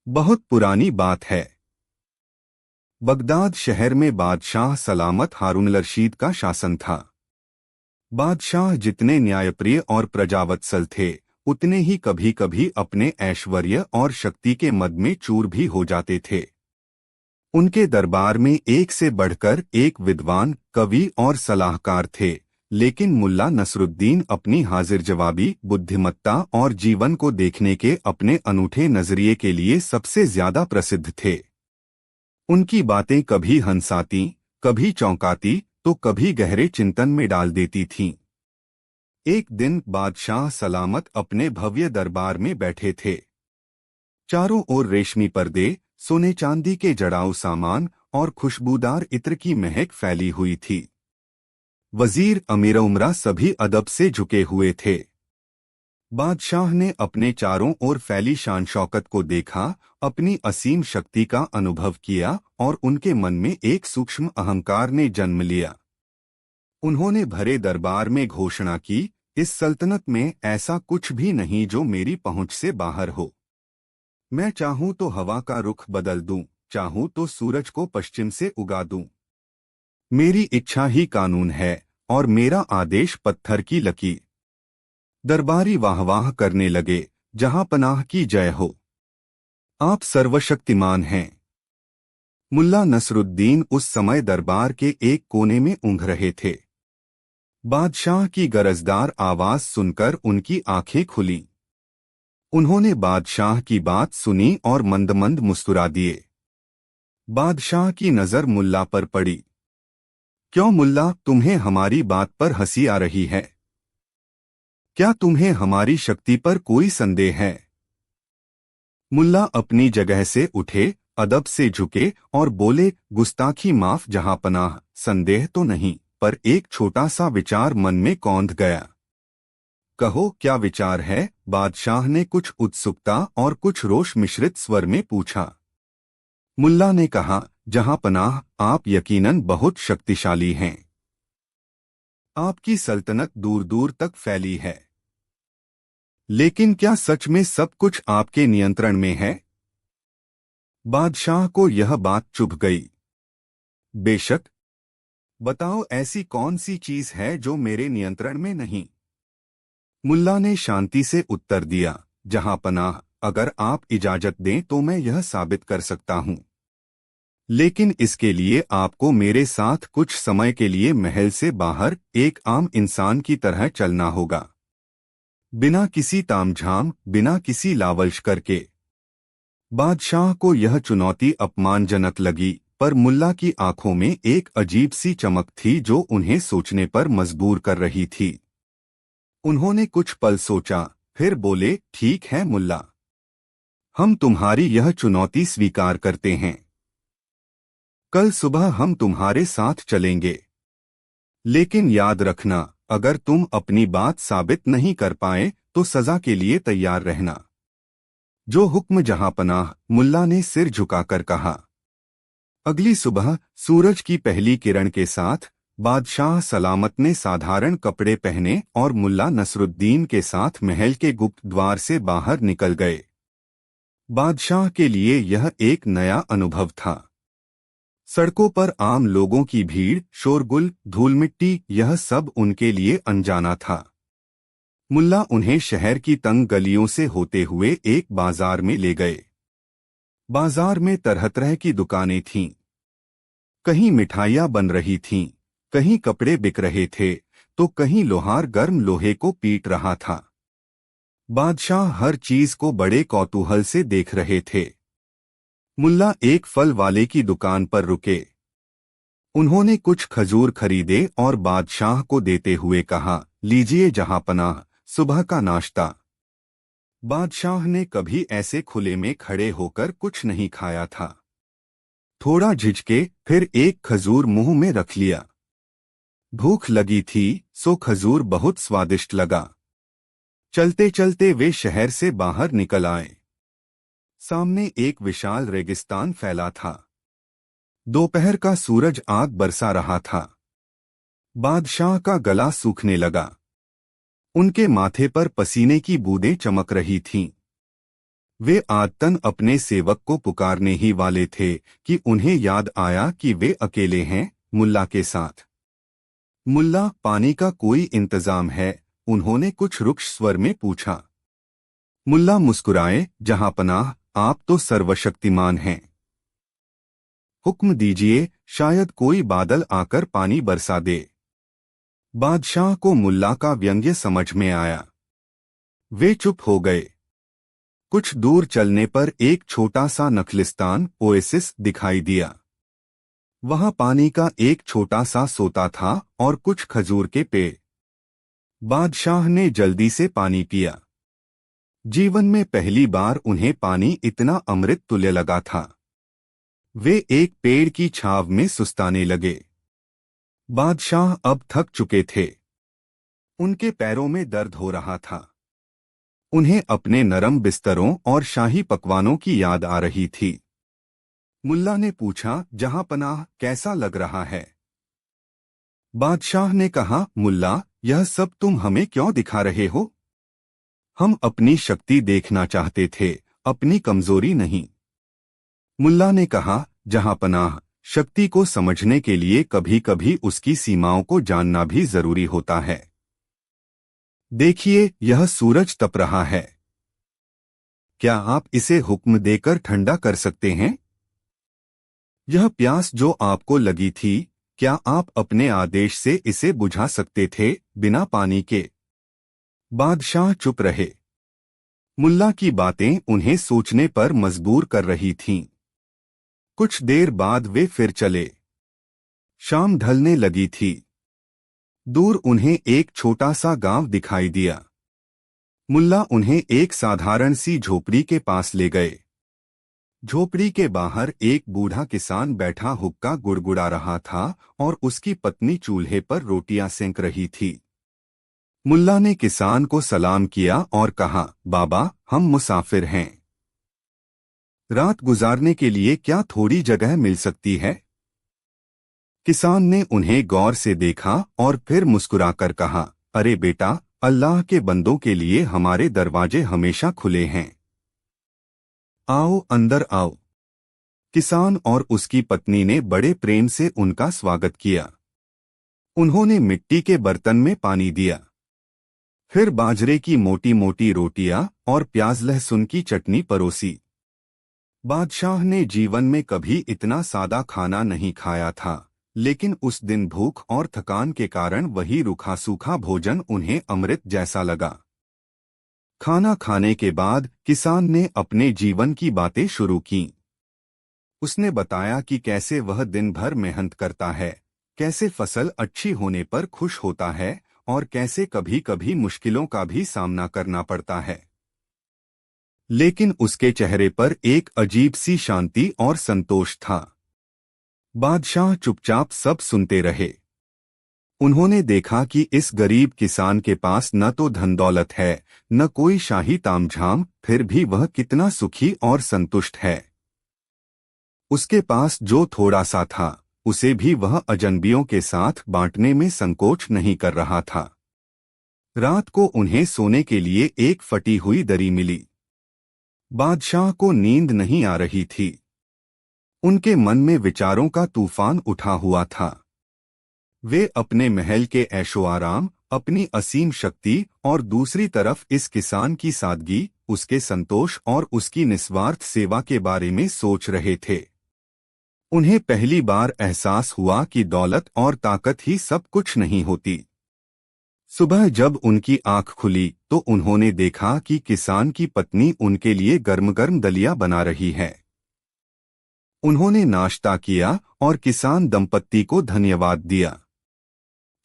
बहुत पुरानी बात है। बगदाद शहर में बादशाह सलामत हारून रशीद का शासन था। बादशाह जितने न्यायप्रिय और प्रजावत्सल थे, उतने ही कभी कभी अपने ऐश्वर्य और शक्ति के मद में चूर भी हो जाते थे। उनके दरबार में एक से बढ़कर एक विद्वान, कवि और सलाहकार थे, लेकिन मुल्ला नसरुद्दीन अपनी हाजिर जवाबी बुद्धिमत्ता और जीवन को देखने के अपने अनूठे नजरिए के लिए सबसे ज्यादा प्रसिद्ध थे। उनकी बातें कभी हंसाती, कभी चौंकाती, तो कभी गहरे चिंतन में डाल देती थीं। एक दिन बादशाह सलामत अपने भव्य दरबार में बैठे थे। चारों ओर रेशमी पर्दे, सोने चांदी के जड़ाऊ सामान और खुशबूदार इत्र की महक फैली हुई थी। वजीर, अमीर उमरा सभी अदब से झुके हुए थे। बादशाह ने अपने चारों ओर फैली शान शौकत को देखा, अपनी असीम शक्ति का अनुभव किया और उनके मन में एक सूक्ष्म अहंकार ने जन्म लिया। उन्होंने भरे दरबार में घोषणा की, इस सल्तनत में ऐसा कुछ भी नहीं जो मेरी पहुंच से बाहर हो। मैं चाहूं तो हवा का रुख बदल दूं, चाहूं तो सूरज को पश्चिम से उगा दूं। मेरी इच्छा ही कानून है और मेरा आदेश पत्थर की लकीर। दरबारी वाह करने लगे, जहां पनाह की जय हो। आप सर्वशक्तिमान हैं। मुल्ला नसरुद्दीन उस समय दरबार के एक कोने में ऊँघ रहे थे। बादशाह की गरजदार आवाज सुनकर उनकी आंखें खुलीं। उन्होंने बादशाह की बात सुनी और मंद मंद मुस्कुरा दिए। बादशाह की नजर मुल्ला पर पड़ी। क्यों मुल्ला, तुम्हें हमारी बात पर हंसी आ रही है? क्या तुम्हें हमारी शक्ति पर कोई संदेह है? मुल्ला अपनी जगह से उठे, अदब से झुके और बोले, गुस्ताखी माफ जहांपनाह, संदेह तो नहीं, पर एक छोटा सा विचार मन में कौंध गया। कहो, क्या विचार है? बादशाह ने कुछ उत्सुकता और कुछ रोष मिश्रित स्वर में पूछा। मुल्ला ने कहा, जहांपनाह, आप यकीनन बहुत शक्तिशाली हैं। आपकी सल्तनत दूर दूर तक फैली है। लेकिन क्या सच में सब कुछ आपके नियंत्रण में है? बादशाह को यह बात चुभ गई। बेशक। बताओ, ऐसी कौन सी चीज है जो मेरे नियंत्रण में नहीं? मुल्ला ने शांति से उत्तर दिया, जहांपनाह, अगर आप इजाजत दें तो मैं यह साबित कर सकता हूं। लेकिन इसके लिए आपको मेरे साथ कुछ समय के लिए महल से बाहर एक आम इंसान की तरह चलना होगा, बिना किसी तामझाम, बिना किसी लालच करके। बादशाह को यह चुनौती अपमानजनक लगी, पर मुल्ला की आंखों में एक अजीब सी चमक थी जो उन्हें सोचने पर मजबूर कर रही थी। उन्होंने कुछ पल सोचा, फिर बोले, ठीक है मुल्ला, हम तुम्हारी यह चुनौती स्वीकार करते हैं। कल सुबह हम तुम्हारे साथ चलेंगे। लेकिन याद रखना, अगर तुम अपनी बात साबित नहीं कर पाए तो सजा के लिए तैयार रहना। जो हुक्म जहांपनाह, मुल्ला ने सिर झुकाकर कहा। अगली सुबह सूरज की पहली किरण के साथ बादशाह सलामत ने साधारण कपड़े पहने और मुल्ला नसरुद्दीन के साथ महल के गुप्त द्वार से बाहर निकल गए। बादशाह के लिए यह एक नया अनुभव था। सड़कों पर आम लोगों की भीड़, शोरगुल, धूल मिट्टी, यह सब उनके लिए अनजाना था। मुल्ला उन्हें शहर की तंग गलियों से होते हुए एक बाजार में ले गए। बाजार में तरह तरह की दुकानें थीं। कहीं मिठाइयाँ बन रही थीं, कहीं कपड़े बिक रहे थे, तो कहीं लोहार गर्म लोहे को पीट रहा था। बादशाह हर चीज को बड़े कौतूहल से देख रहे थे। मुल्ला एक फल वाले की दुकान पर रुके। उन्होंने कुछ खजूर खरीदे और बादशाह को देते हुए कहा, लीजिए जहांपनाह, सुबह का नाश्ता। बादशाह ने कभी ऐसे खुले में खड़े होकर कुछ नहीं खाया था। थोड़ा झिझके, फिर एक खजूर मुंह में रख लिया। भूख लगी थी, सो खजूर बहुत स्वादिष्ट लगा। चलते चलते वे शहर से बाहर निकल आए। सामने एक विशाल रेगिस्तान फैला था। दोपहर का सूरज आग बरसा रहा था। बादशाह का गला सूखने लगा। उनके माथे पर पसीने की बूंदें चमक रही थीं। वे आदतन अपने सेवक को पुकारने ही वाले थे कि उन्हें याद आया कि वे अकेले हैं मुल्ला के साथ। मुल्ला, पानी का कोई इंतजाम है? उन्होंने कुछ रुक्ष स्वर में पूछा। मुल्ला मुस्कुराए, जहांपनाह, आप तो सर्वशक्तिमान हैं। हुक्म दीजिए, शायद कोई बादल आकर पानी बरसा दे। बादशाह को मुल्ला का व्यंग्य समझ में आया। वे चुप हो गए। कुछ दूर चलने पर एक छोटा सा नखलिस्तान ओएसिस दिखाई दिया। वहां पानी का एक छोटा सा सोता था और कुछ खजूर के पेड़। बादशाह ने जल्दी से पानी पिया। जीवन में पहली बार उन्हें पानी इतना अमृत तुल्य लगा था। वे एक पेड़ की छाव में सुस्ताने लगे। बादशाह अब थक चुके थे। उनके पैरों में दर्द हो रहा था। उन्हें अपने नरम बिस्तरों और शाही पकवानों की याद आ रही थी। मुल्ला ने पूछा, जहांपनाह, कैसा लग रहा है? बादशाह ने कहा, मुल्ला, यह सब तुम हमें क्यों दिखा रहे हो? हम अपनी शक्ति देखना चाहते थे, अपनी कमजोरी नहीं। मुल्ला ने कहा, जहांपनाह, शक्ति को समझने के लिए कभी कभी उसकी सीमाओं को जानना भी जरूरी होता है। देखिए, यह सूरज तप रहा है। क्या आप इसे हुक्म देकर ठंडा कर सकते हैं? यह प्यास जो आपको लगी थी, क्या आप अपने आदेश से इसे बुझा सकते थे, बिना पानी के? बादशाह चुप रहे। मुल्ला की बातें उन्हें सोचने पर मजबूर कर रही थीं। कुछ देर बाद वे फिर चले। शाम ढलने लगी थी। दूर उन्हें एक छोटा सा गांव दिखाई दिया। मुल्ला उन्हें एक साधारण सी झोपड़ी के पास ले गए। झोपड़ी के बाहर एक बूढ़ा किसान बैठा हुक्का गुड़गुड़ा रहा था और उसकी पत्नी चूल्हे पर रोटियां सेंक रही थी। मुल्ला ने किसान को सलाम किया और कहा, बाबा, हम मुसाफिर हैं। रात गुजारने के लिए क्या थोड़ी जगह मिल सकती है? किसान ने उन्हें गौर से देखा और फिर मुस्कुराकर कहा, अरे बेटा, अल्लाह के बंदों के लिए हमारे दरवाजे हमेशा खुले हैं। आओ, अंदर आओ। किसान और उसकी पत्नी ने बड़े प्रेम से उनका स्वागत किया। उन्होंने मिट्टी के बर्तन में पानी दिया। फिर बाजरे की मोटी मोटी रोटियां और प्याज लहसुन की चटनी परोसी। बादशाह ने जीवन में कभी इतना सादा खाना नहीं खाया था, लेकिन उस दिन भूख और थकान के कारण वही रूखा सूखा भोजन उन्हें अमृत जैसा लगा। खाना खाने के बाद किसान ने अपने जीवन की बातें शुरू की। उसने बताया कि कैसे वह दिन भर मेहनत करता है, कैसे फसल अच्छी होने पर खुश होता है और कैसे कभी कभी मुश्किलों का भी सामना करना पड़ता है। लेकिन उसके चेहरे पर एक अजीब सी शांति और संतोष था। बादशाह चुपचाप सब सुनते रहे। उन्होंने देखा कि इस गरीब किसान के पास न तो धन दौलत है, न कोई शाही तामझाम, फिर भी वह कितना सुखी और संतुष्ट है। उसके पास जो थोड़ा सा था, उसे भी वह अजनबियों के साथ बांटने में संकोच नहीं कर रहा था। रात को उन्हें सोने के लिए एक फटी हुई दरी मिली। बादशाह को नींद नहीं आ रही थी। उनके मन में विचारों का तूफान उठा हुआ था। वे अपने महल के ऐशो आराम, अपनी असीम शक्ति और दूसरी तरफ इस किसान की सादगी, उसके संतोष और उसकी निस्वार्थ सेवा के बारे में सोच रहे थे। उन्हें पहली बार एहसास हुआ कि दौलत और ताकत ही सब कुछ नहीं होती। सुबह जब उनकी आंख खुली तो उन्होंने देखा कि किसान की पत्नी उनके लिए गर्म गर्म दलिया बना रही है। उन्होंने नाश्ता किया और किसान दंपत्ति को धन्यवाद दिया।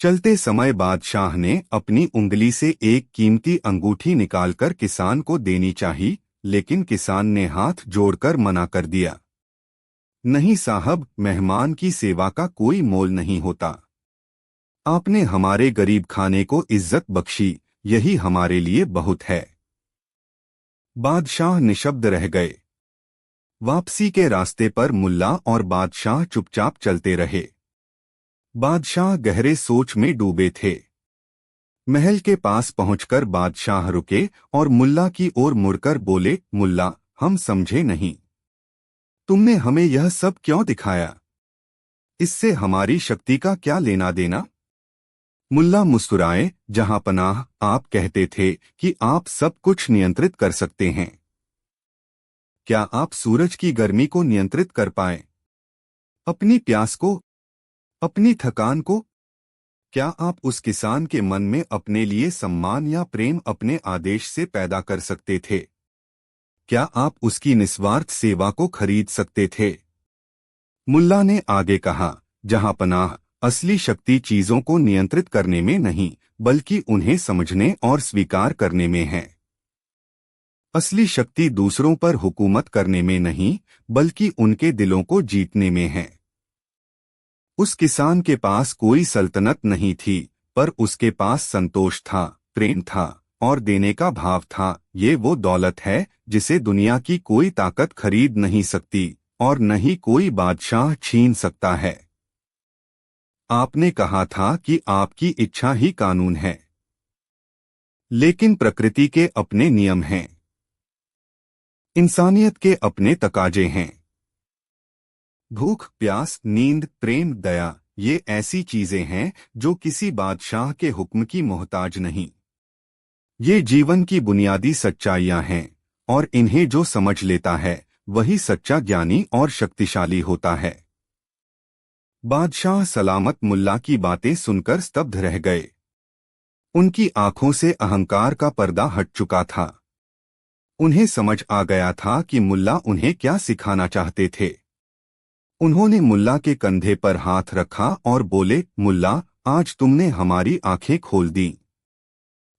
चलते समय बादशाह ने अपनी उंगली से एक कीमती अंगूठी निकालकर किसान को देनी चाहिए, लेकिन किसान ने हाथ जोड़कर मना कर दिया। नहीं साहब, मेहमान की सेवा का कोई मोल नहीं होता। आपने हमारे गरीब खाने को इज्जत बख्शी, यही हमारे लिए बहुत है। बादशाह निशब्द रह गए। वापसी के रास्ते पर मुल्ला और बादशाह चुपचाप चलते रहे। बादशाह गहरे सोच में डूबे थे। महल के पास पहुंचकर बादशाह रुके और मुल्ला की ओर मुड़कर बोले, मुल्ला, हम समझे नहीं। तुमने हमें यह सब क्यों दिखाया? इससे हमारी शक्ति का क्या लेना देना? मुल्ला मुस्कुराए। जहां पनाह, आप कहते थे कि आप सब कुछ नियंत्रित कर सकते हैं। क्या आप सूरज की गर्मी को नियंत्रित कर पाए? अपनी प्यास को? अपनी थकान को? क्या आप उस किसान के मन में अपने लिए सम्मान या प्रेम अपने आदेश से पैदा कर सकते थे? क्या आप उसकी निस्वार्थ सेवा को खरीद सकते थे? मुल्ला ने आगे कहा, जहां पनाह, असली शक्ति चीजों को नियंत्रित करने में नहीं, बल्कि उन्हें समझने और स्वीकार करने में है। असली शक्ति दूसरों पर हुकूमत करने में नहीं, बल्कि उनके दिलों को जीतने में है। उस किसान के पास कोई सल्तनत नहीं थी, पर उसके पास संतोष था, प्रेम था और देने का भाव था। ये वो दौलत है जिसे दुनिया की कोई ताकत खरीद नहीं सकती और न ही कोई बादशाह छीन सकता है। आपने कहा था कि आपकी इच्छा ही कानून है, लेकिन प्रकृति के अपने नियम हैं, इंसानियत के अपने तकाजे हैं। भूख, प्यास, नींद, प्रेम, दया, ये ऐसी चीजें हैं जो किसी बादशाह के हुक्म की मोहताज नहीं। ये जीवन की बुनियादी सच्चाइयां हैं और इन्हें जो समझ लेता है वही सच्चा ज्ञानी और शक्तिशाली होता है। बादशाह सलामत मुल्ला की बातें सुनकर स्तब्ध रह गए। उनकी आंखों से अहंकार का पर्दा हट चुका था। उन्हें समझ आ गया था कि मुल्ला उन्हें क्या सिखाना चाहते थे। उन्होंने मुल्ला के कंधे पर हाथ रखा और बोले, मुल्ला, आज तुमने हमारी आंखें खोल दी।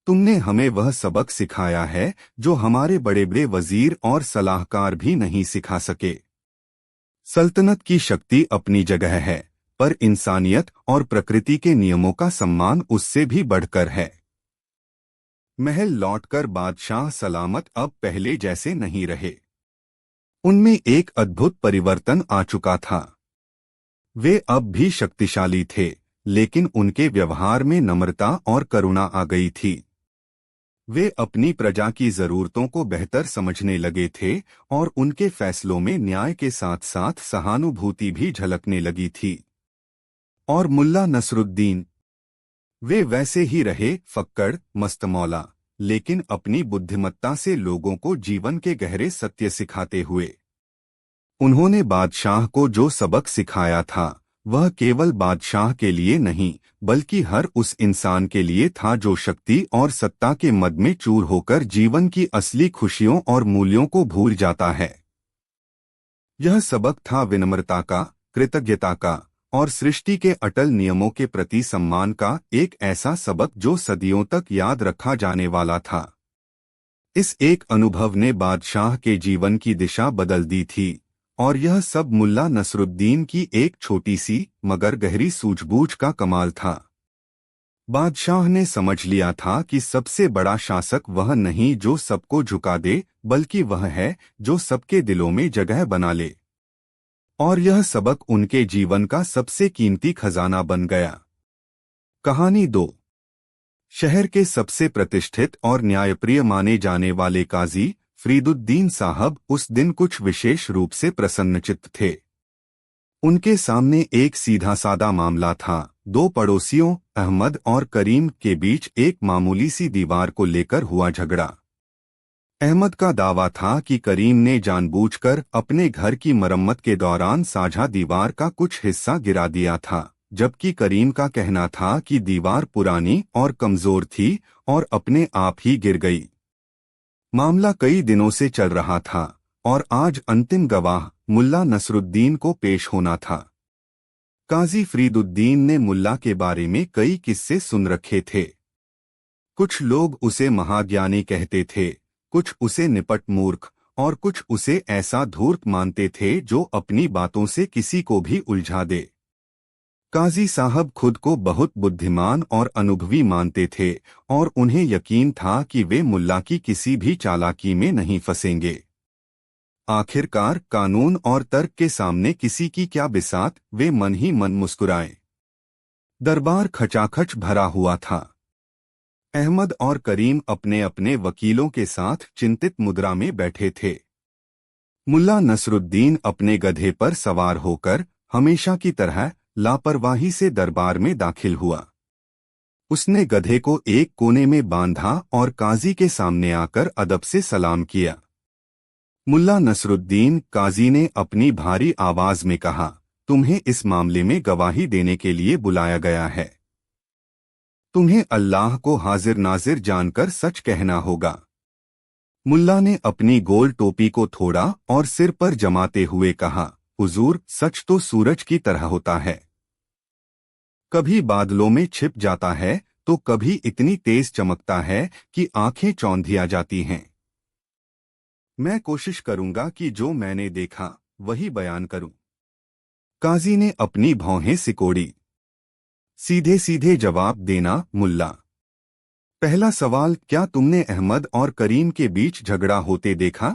तुमने हमें वह सबक सिखाया है जो हमारे बड़े बड़े वजीर और सलाहकार भी नहीं सिखा सके। सल्तनत की शक्ति अपनी जगह है, पर इंसानियत और प्रकृति के नियमों का सम्मान उससे भी बढ़कर है। महल लौटकर बादशाह सलामत अब पहले जैसे नहीं रहे। उनमें एक अद्भुत परिवर्तन आ चुका था। वे अब भी शक्तिशाली थे, लेकिन उनके व्यवहार में नम्रता और करुणा आ गई थी। वे अपनी प्रजा की जरूरतों को बेहतर समझने लगे थे और उनके फैसलों में न्याय के साथ साथ सहानुभूति भी झलकने लगी थी। और मुल्ला नसरुद्दीन, वे वैसे ही रहे, फक्कड़, मस्तमौला, लेकिन अपनी बुद्धिमत्ता से लोगों को जीवन के गहरे सत्य सिखाते हुए। उन्होंने बादशाह को जो सबक सिखाया था वह केवल बादशाह के लिए नहीं, बल्कि हर उस इंसान के लिए था जो शक्ति और सत्ता के मद में चूर होकर जीवन की असली खुशियों और मूल्यों को भूल जाता है। यह सबक था विनम्रता का, कृतज्ञता का और सृष्टि के अटल नियमों के प्रति सम्मान का, एक ऐसा सबक जो सदियों तक याद रखा जाने वाला था। इस एक अनुभव ने बादशाह के जीवन की दिशा बदल दी थी और यह सब मुल्ला नसरुद्दीन की एक छोटी सी मगर गहरी सूझबूझ का कमाल था। बादशाह ने समझ लिया था कि सबसे बड़ा शासक वह नहीं जो सबको झुका दे, बल्कि वह है जो सबके दिलों में जगह बना ले। और यह सबक उनके जीवन का सबसे कीमती खजाना बन गया। कहानी 2। शहर के सबसे प्रतिष्ठित और न्यायप्रिय माने जाने वाले काजी फरीदुद्दीन साहब उस दिन कुछ विशेष रूप से प्रसन्नचित्त थे। उनके सामने एक सीधा सादा मामला था। दो पड़ोसियों अहमद और करीम के बीच एक मामूली सी दीवार को लेकर हुआ झगड़ा। अहमद का दावा था कि करीम ने जानबूझकर अपने घर की मरम्मत के दौरान साझा दीवार का कुछ हिस्सा गिरा दिया था, जबकि करीम का कहना था कि दीवार पुरानी और कमजोर थी और अपने आप ही गिर गई। मामला कई दिनों से चल रहा था और आज अंतिम गवाह मुल्ला नसरुद्दीन को पेश होना था। काजी फरीदुद्दीन ने मुल्ला के बारे में कई किस्से सुन रखे थे। कुछ लोग उसे महाज्ञानी कहते थे, कुछ उसे निपट मूर्ख और कुछ उसे ऐसा धूर्त मानते थे जो अपनी बातों से किसी को भी उलझा दे। काजी साहब खुद को बहुत बुद्धिमान और अनुभवी मानते थे और उन्हें यकीन था कि वे मुल्ला की किसी भी चालाकी में नहीं फंसेंगे। आखिरकार कानून और तर्क के सामने किसी की क्या बिसात, वे मन ही मन मुस्कुराए। दरबार खचाखच भरा हुआ था। अहमद और करीम अपने अपने वकीलों के साथ चिंतित मुद्रा में बैठे थे। मुल्ला नसरुद्दीन अपने गधे पर सवार होकर हमेशा की तरह लापरवाही से दरबार में दाखिल हुआ। उसने गधे को एक कोने में बांधा और काजी के सामने आकर अदब से सलाम किया। मुल्ला नसरुद्दीन, काजी ने अपनी भारी आवाज में कहा, तुम्हें इस मामले में गवाही देने के लिए बुलाया गया है। तुम्हें अल्लाह को हाजिर नाजिर जानकर सच कहना होगा। मुल्ला ने अपनी गोल टोपी को थोड़ा और सिर पर जमाते हुए कहा, हुजूर, सच तो सूरज की तरह होता है। कभी बादलों में छिप जाता है तो कभी इतनी तेज चमकता है कि आंखें चौंधिया जाती हैं। मैं कोशिश करूंगा कि जो मैंने देखा वही बयान करूं। काजी ने अपनी भौहें सिकोड़ी। सीधे सीधे जवाब देना मुल्ला। पहला सवाल, क्या तुमने अहमद और करीम के बीच झगड़ा होते देखा?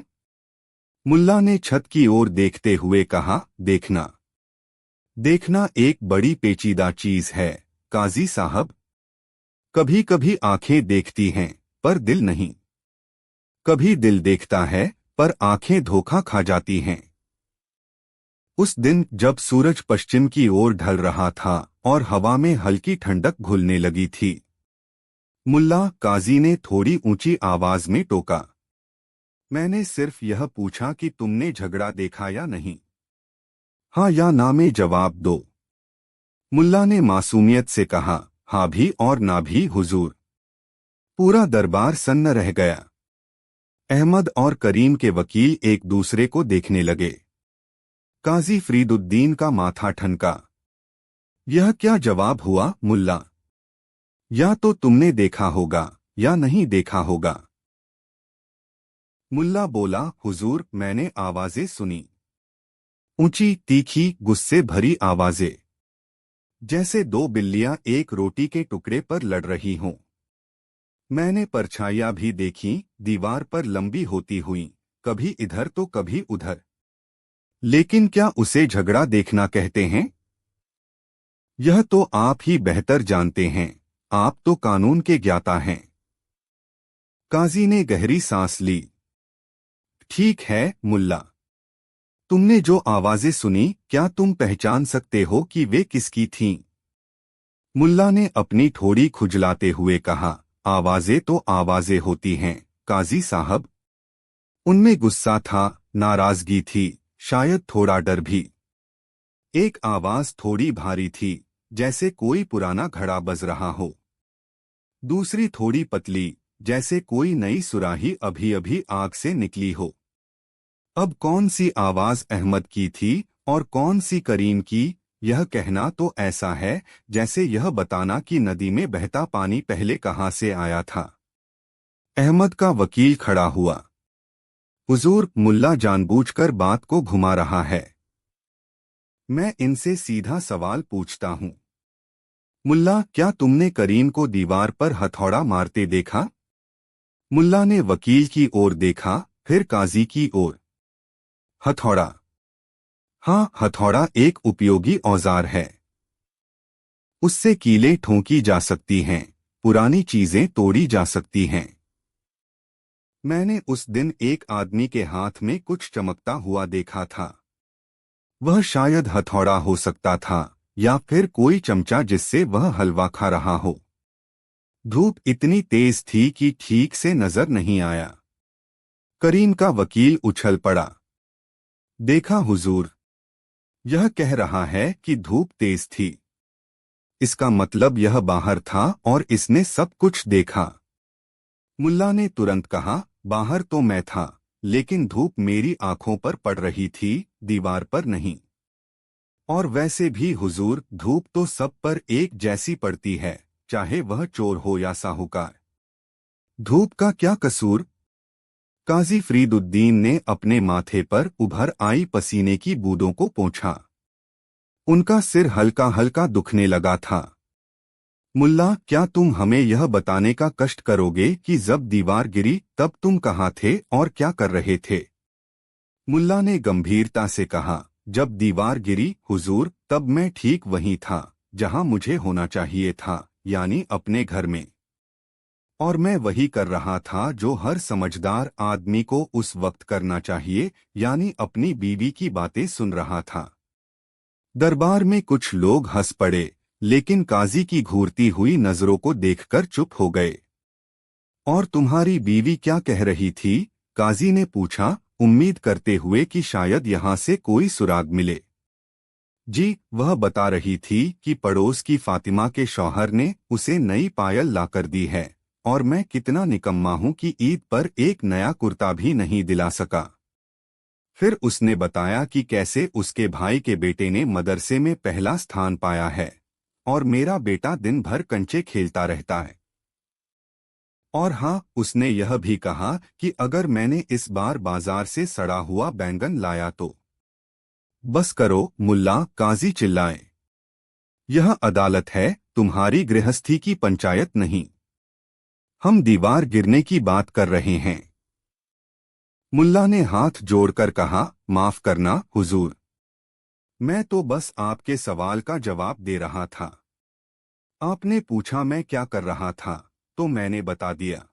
मुल्ला ने छत की ओर देखते हुए कहा, देखना देखना एक बड़ी पेचीदा चीज है काजी साहब। कभी कभी आंखें देखती हैं पर दिल नहीं। कभी दिल देखता है पर आंखें धोखा खा जाती हैं। उस दिन जब सूरज पश्चिम की ओर ढल रहा था और हवा में हल्की ठंडक घुलने लगी थी, मुल्ला, काजी ने थोड़ी ऊंची आवाज में टोका। मैंने सिर्फ यह पूछा कि तुमने झगड़ा देखा या नहीं। हाँ या ना में जवाब दो। मुल्ला ने मासूमियत से कहा, हाँ भी और ना भी हुजूर। पूरा दरबार सन्न रह गया। अहमद और करीम के वकील एक दूसरे को देखने लगे। काजी फरीदुद्दीन का माथा ठनका। यह क्या जवाब हुआ मुल्ला? या तो तुमने देखा होगा या नहीं देखा होगा। मुल्ला बोला, हुजूर, मैंने आवाजें सुनी। ऊंची, तीखी, गुस्से भरी आवाजें, जैसे दो बिल्लियां एक रोटी के टुकड़े पर लड़ रही हों। मैंने परछाइयां भी देखी, दीवार पर लंबी होती हुई, कभी इधर तो कभी उधर। लेकिन क्या उसे झगड़ा देखना कहते हैं? यह तो आप ही बेहतर जानते हैं। आप तो कानून के ज्ञाता हैं। काजी ने गहरी सांस ली। ठीक है मुल्ला, तुमने जो आवाजें सुनी, क्या तुम पहचान सकते हो कि वे किसकी थीं? मुल्ला ने अपनी ठोड़ी खुजलाते हुए कहा, आवाजें तो आवाजें होती हैं काजी साहब। उनमें गुस्सा था, नाराजगी थी, शायद थोड़ा डर भी। एक आवाज थोड़ी भारी थी, जैसे कोई पुराना घड़ा बज रहा हो। दूसरी थोड़ी पतली, जैसे कोई नई सुराही अभी अभी आग से निकली हो। अब कौन सी आवाज अहमद की थी और कौन सी करीम की, यह कहना तो ऐसा है जैसे यह बताना कि नदी में बहता पानी पहले कहाँ से आया था। अहमद का वकील खड़ा हुआ। हुजूर, मुल्ला जानबूझकर बात को घुमा रहा है। मैं इनसे सीधा सवाल पूछता हूँ। मुल्ला, क्या तुमने करीम को दीवार पर हथौड़ा मारते देखा? मुल्ला ने वकील की ओर देखा, फिर काजी की ओर। हथौड़ा? हाँ, हथौड़ा एक उपयोगी औजार है। उससे कीलें ठोंकी जा सकती हैं, पुरानी चीजें तोड़ी जा सकती हैं। मैंने उस दिन एक आदमी के हाथ में कुछ चमकता हुआ देखा था। वह शायद हथौड़ा हो सकता था या फिर कोई चमचा जिससे वह हलवा खा रहा हो। धूप इतनी तेज थी कि ठीक से नजर नहीं आया। करीम का वकील उछल पड़ा। देखा हुजूर, यह कह रहा है कि धूप तेज थी। इसका मतलब यह बाहर था और इसने सब कुछ देखा। मुल्ला ने तुरंत कहा, बाहर तो मैं था, लेकिन धूप मेरी आंखों पर पड़ रही थी, दीवार पर नहीं। और वैसे भी हुजूर, धूप तो सब पर एक जैसी पड़ती है, चाहे वह चोर हो या साहूकार। धूप का क्या कसूर? काजी फरीदुद्दीन ने अपने माथे पर उभर आई पसीने की बूंदों को पोंछा। उनका सिर हल्का हल्का दुखने लगा था। मुल्ला, क्या तुम हमें यह बताने का कष्ट करोगे कि जब दीवार गिरी तब तुम कहाँ थे और क्या कर रहे थे? मुल्ला ने गंभीरता से कहा, जब दीवार गिरी हुजूर, तब मैं ठीक वहीं था जहां मुझे होना चाहिए था, यानी अपने घर में। और मैं वही कर रहा था जो हर समझदार आदमी को उस वक्त करना चाहिए, यानी अपनी बीवी की बातें सुन रहा था। दरबार में कुछ लोग हंस पड़े, लेकिन काजी की घूरती हुई नजरों को देखकर चुप हो गए। और तुम्हारी बीवी क्या कह रही थी? काजी ने पूछा, उम्मीद करते हुए कि शायद यहाँ से कोई सुराग मिले। जी, वह बता रही थी कि पड़ोस की फातिमा के शौहर ने उसे नई पायल लाकर दी है, और मैं कितना निकम्मा हूँ कि ईद पर एक नया कुर्ता भी नहीं दिला सका। फिर उसने बताया कि कैसे उसके भाई के बेटे ने मदरसे में पहला स्थान पाया है, और मेरा बेटा दिन भर कंचे खेलता रहता है। और हाँ, उसने यह भी कहा कि अगर मैंने इस बार बाजार से सड़ा हुआ बैंगन लाया तो। बस करो मुल्ला, काजी चिल्लाए। यह अदालत है, तुम्हारी गृहस्थी की पंचायत नहीं। हम दीवार गिरने की बात कर रहे हैं। मुल्ला ने हाथ जोड़कर कहा, माफ करना हुजूर, मैं तो बस आपके सवाल का जवाब दे रहा था। आपने पूछा मैं क्या कर रहा था, तो मैंने बता दिया।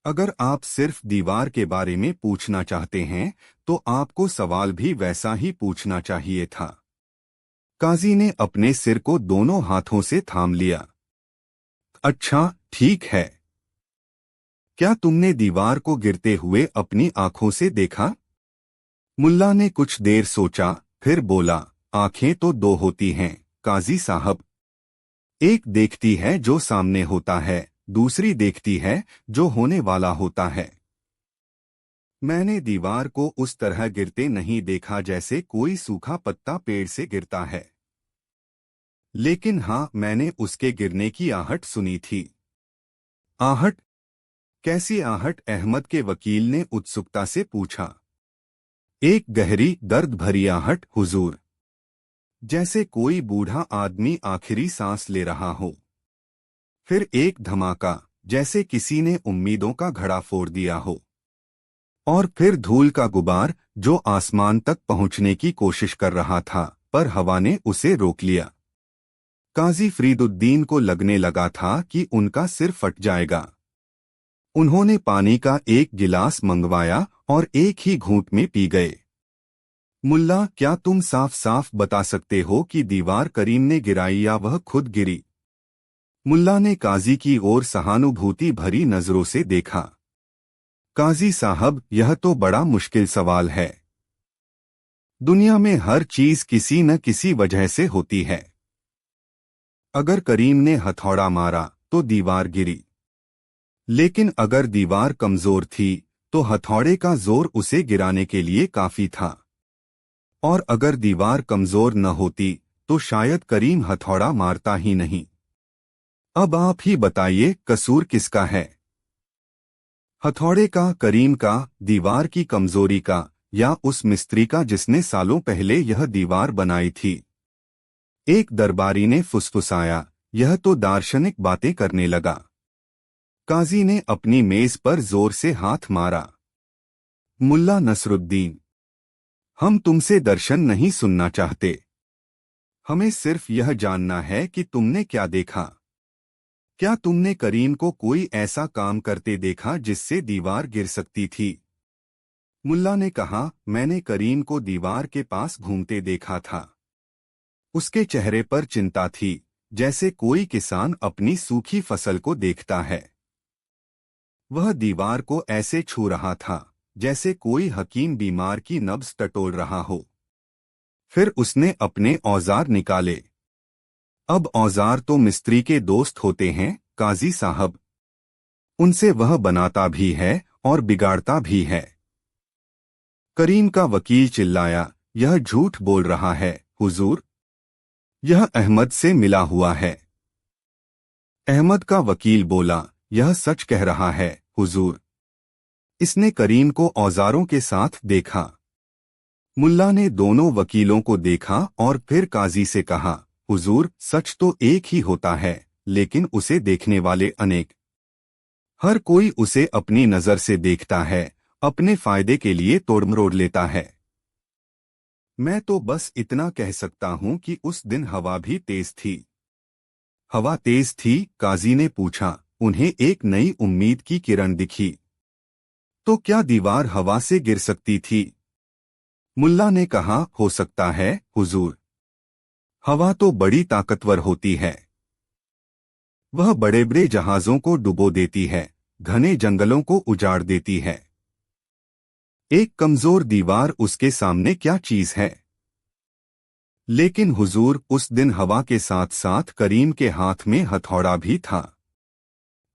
अगर आप सिर्फ दीवार के बारे में पूछना चाहते हैं, तो आपको सवाल भी वैसा ही पूछना चाहिए था। काजी ने अपने सिर को दोनों हाथों से थाम लिया। अच्छा, ठीक है। क्या तुमने दीवार को गिरते हुए अपनी आंखों से देखा? मुल्ला ने कुछ देर सोचा, फिर बोला, आंखें तो दो होती हैं, काजी साहब। एक देखती है जो सामने होता है, दूसरी देखती है जो होने वाला होता है। मैंने दीवार को उस तरह गिरते नहीं देखा जैसे कोई सूखा पत्ता पेड़ से गिरता है। लेकिन हाँ, मैंने उसके गिरने की आहट सुनी थी। आहट? कैसी आहट? अहमद के वकील ने उत्सुकता से पूछा। एक गहरी दर्द भरी आहट हुजूर, जैसे कोई बूढ़ा आदमी आखिरी सांस ले रहा हो। फिर एक धमाका, जैसे किसी ने उम्मीदों का घड़ा फोड़ दिया हो। और फिर धूल का गुबार, जो आसमान तक पहुंचने की कोशिश कर रहा था, पर हवा ने उसे रोक लिया। काजी फरीदुद्दीन को लगने लगा था कि उनका सिर फट जाएगा। उन्होंने पानी का एक गिलास मंगवाया और एक ही घूंट में पी गए। मुल्ला, क्या तुम साफ साफ बता सकते हो कि दीवार करीम ने गिराई या वह खुद गिरी? मुल्ला ने काजी की ओर सहानुभूति भरी नजरों से देखा। काजी साहब, यह तो बड़ा मुश्किल सवाल है। दुनिया में हर चीज किसी न किसी वजह से होती है। अगर करीम ने हथौड़ा मारा तो दीवार गिरी, लेकिन अगर दीवार कमजोर थी तो हथौड़े का जोर उसे गिराने के लिए काफी था। और अगर दीवार कमजोर न होती तो शायद करीम हथौड़ा मारता ही नहीं। अब आप ही बताइए, कसूर किसका है? हथौड़े का, करीम का, दीवार की कमजोरी का, या उस मिस्त्री का जिसने सालों पहले यह दीवार बनाई थी? एक दरबारी ने फुसफुसाया, यह तो दार्शनिक बातें करने लगा। काजी ने अपनी मेज पर जोर से हाथ मारा। मुल्ला नसरुद्दीन, हम तुमसे दर्शन नहीं सुनना चाहते। हमें सिर्फ यह जानना है कि तुमने क्या देखा। क्या तुमने करीम को कोई ऐसा काम करते देखा जिससे दीवार गिर सकती थी? मुल्ला ने कहा, मैंने करीम को दीवार के पास घूमते देखा था। उसके चेहरे पर चिंता थी, जैसे कोई किसान अपनी सूखी फसल को देखता है। वह दीवार को ऐसे छू रहा था जैसे कोई हकीम बीमार की नब्ज टटोल रहा हो। फिर उसने अपने औजार निकाले। अब औजार तो मिस्त्री के दोस्त होते हैं, काजी साहब। उनसे वह बनाता भी है और बिगाड़ता भी है। करीम का वकील चिल्लाया, यह झूठ बोल रहा है हुजूर। यह अहमद से मिला हुआ है। अहमद का वकील बोला, यह सच कह रहा है हुजूर। इसने करीम को औजारों के साथ देखा। मुल्ला ने दोनों वकीलों को देखा और फिर काजी से कहा, हुजूर, सच तो एक ही होता है, लेकिन उसे देखने वाले अनेक। हर कोई उसे अपनी नजर से देखता है, अपने फायदे के लिए तोड़मरोड़ लेता है। मैं तो बस इतना कह सकता हूं कि उस दिन हवा भी तेज थी। हवा तेज थी? काजी ने पूछा। उन्हें एक नई उम्मीद की किरण दिखी। तो क्या दीवार हवा से गिर सकती थी? मुल्ला ने कहा, हो सकता है हुजूर। हवा तो बड़ी ताकतवर होती है। वह बड़े बड़े जहाजों को डुबो देती है, घने जंगलों को उजाड़ देती है। एक कमजोर दीवार उसके सामने क्या चीज है? लेकिन हुजूर, उस दिन हवा के साथ साथ करीम के हाथ में हथौड़ा भी था।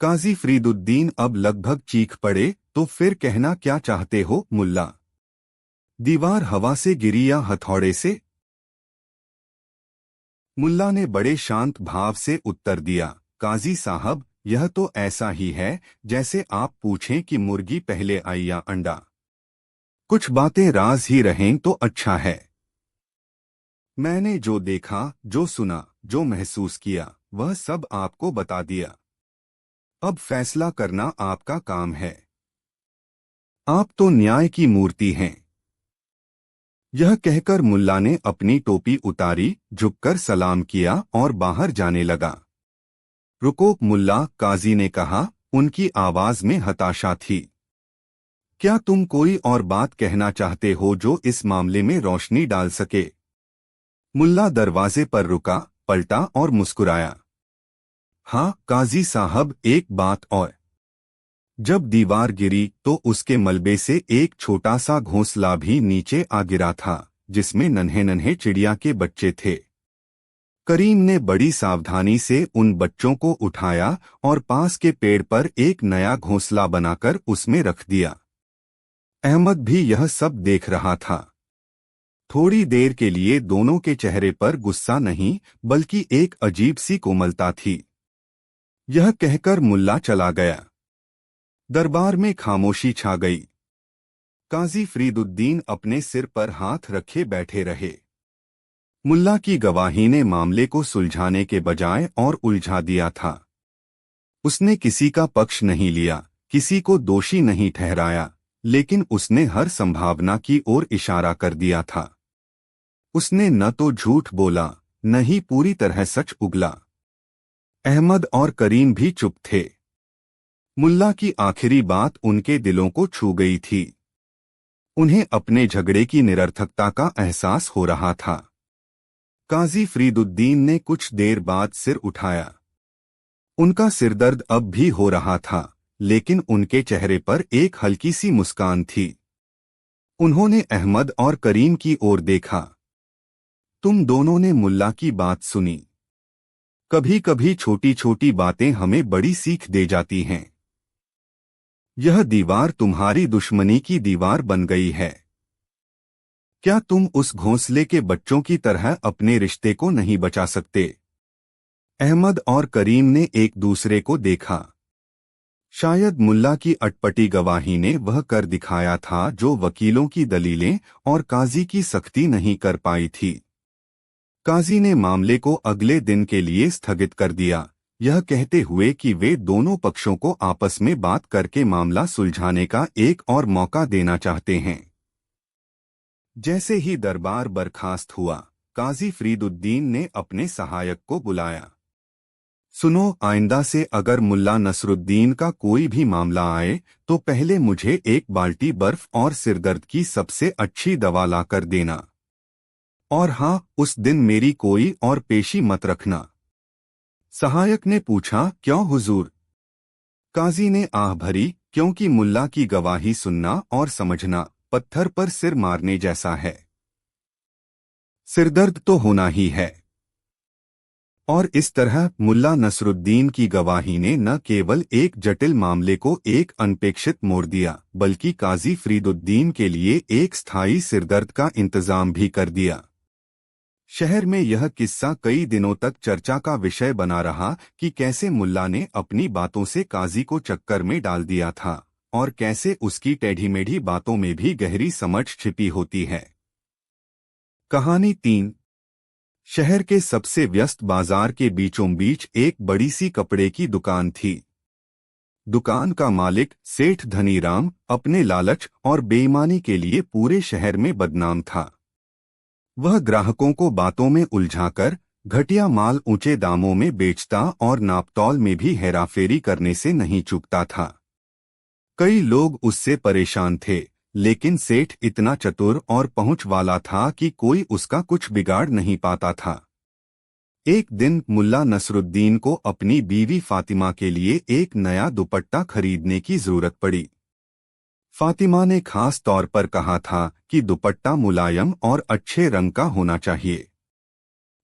काजी फरीदुद्दीन अब लगभग चीख पड़े, तो फिर कहना क्या चाहते हो मुल्ला? दीवार हवा से गिरी या हथौड़े से? मुल्ला ने बड़े शांत भाव से उत्तर दिया, काजी साहब, यह तो ऐसा ही है जैसे आप पूछें कि मुर्गी पहले आई या अंडा। कुछ बातें राज ही रहें तो अच्छा है। मैंने जो देखा, जो सुना, जो महसूस किया, वह सब आपको बता दिया। अब फैसला करना आपका काम है। आप तो न्याय की मूर्ति हैं। यह कहकर मुल्ला ने अपनी टोपी उतारी, झुककर सलाम किया और बाहर जाने लगा। रुको मुल्ला, काजी ने कहा, उनकी आवाज में हताशा थी। क्या तुम कोई और बात कहना चाहते हो जो इस मामले में रोशनी डाल सके? मुल्ला दरवाजे पर रुका, पलटा और मुस्कुराया। हाँ काजी साहब, एक बात और। जब दीवार गिरी तो उसके मलबे से एक छोटा सा घोंसला भी नीचे आ गिरा था, जिसमें नन्हे नन्हे चिड़िया के बच्चे थे। करीम ने बड़ी सावधानी से उन बच्चों को उठाया और पास के पेड़ पर एक नया घोंसला बनाकर उसमें रख दिया। अहमद भी यह सब देख रहा था। थोड़ी देर के लिए दोनों के चेहरे पर गुस्सा नहीं, बल्कि एक अजीब सी कोमलता थी। यह कहकर मुल्ला चला गया। दरबार में खामोशी छा गई। काजी फरीदुद्दीन अपने सिर पर हाथ रखे बैठे रहे। मुल्ला की गवाही ने मामले को सुलझाने के बजाय और उलझा दिया था। उसने किसी का पक्ष नहीं लिया, किसी को दोषी नहीं ठहराया, लेकिन उसने हर संभावना की ओर इशारा कर दिया था। उसने न तो झूठ बोला, न ही पूरी तरह सच उगला। अहमद और करीम भी चुप थे। मुल्ला की आखिरी बात उनके दिलों को छू गई थी। उन्हें अपने झगड़े की निरर्थकता का एहसास हो रहा था। काजी फरीदुद्दीन ने कुछ देर बाद सिर उठाया। उनका सिरदर्द अब भी हो रहा था, लेकिन उनके चेहरे पर एक हल्की सी मुस्कान थी। उन्होंने अहमद और करीम की ओर देखा। तुम दोनों ने मुल्ला की बात सुनी। कभी कभी छोटी छोटी बातें हमें बड़ी सीख दे जाती हैं। यह दीवार तुम्हारी दुश्मनी की दीवार बन गई है। क्या तुम उस घोंसले के बच्चों की तरह अपने रिश्ते को नहीं बचा सकते? अहमद और करीम ने एक दूसरे को देखा। शायद मुल्ला की अटपटी गवाही ने वह कर दिखाया था जो वकीलों की दलीलें और काजी की सख्ती नहीं कर पाई थी। काजी ने मामले को अगले दिन के लिए स्थगित कर दिया, यह कहते हुए कि वे दोनों पक्षों को आपस में बात करके मामला सुलझाने का एक और मौका देना चाहते हैं। जैसे ही दरबार बर्खास्त हुआ, काजी फरीदुद्दीन ने अपने सहायक को बुलाया। सुनो, आइंदा से अगर मुल्ला नसरुद्दीन का कोई भी मामला आए तो पहले मुझे एक बाल्टी बर्फ और सिरदर्द की सबसे अच्छी दवा लाकर देना। और हाँ, उस दिन मेरी कोई और पेशी मत रखना। सहायक ने पूछा, क्यों हुजूर? काजी ने आह भरी, क्योंकि मुल्ला की गवाही सुनना और समझना पत्थर पर सिर मारने जैसा है। सिरदर्द तो होना ही है। और इस तरह मुल्ला नसरुद्दीन की गवाही ने न केवल एक जटिल मामले को एक अनपेक्षित मोड़ दिया, बल्कि काजी फरीदुद्दीन के लिए एक स्थायी सिरदर्द का इंतजाम भी कर दिया। शहर में यह किस्सा कई दिनों तक चर्चा का विषय बना रहा कि कैसे मुल्ला ने अपनी बातों से काजी को चक्कर में डाल दिया था और कैसे उसकी टेढ़ी मेढ़ी बातों में भी गहरी समझ छिपी होती है। कहानी 3। शहर के सबसे व्यस्त बाजार के बीचों बीच एक बड़ी सी कपड़े की दुकान थी। दुकान का मालिक सेठ धनीराम अपने लालच और बेईमानी के लिए पूरे शहर में बदनाम था। वह ग्राहकों को बातों में उलझाकर घटिया माल ऊंचे दामों में बेचता और नापतौल में भी हेराफेरी करने से नहीं चूकता था। कई लोग उससे परेशान थे, लेकिन सेठ इतना चतुर और पहुंच वाला था कि कोई उसका कुछ बिगाड़ नहीं पाता था। एक दिन मुल्ला नसरुद्दीन को अपनी बीवी फातिमा के लिए एक नया दुपट्टा खरीदने की जरूरत पड़ी। फातिमा ने खास तौर पर कहा था कि दुपट्टा मुलायम और अच्छे रंग का होना चाहिए।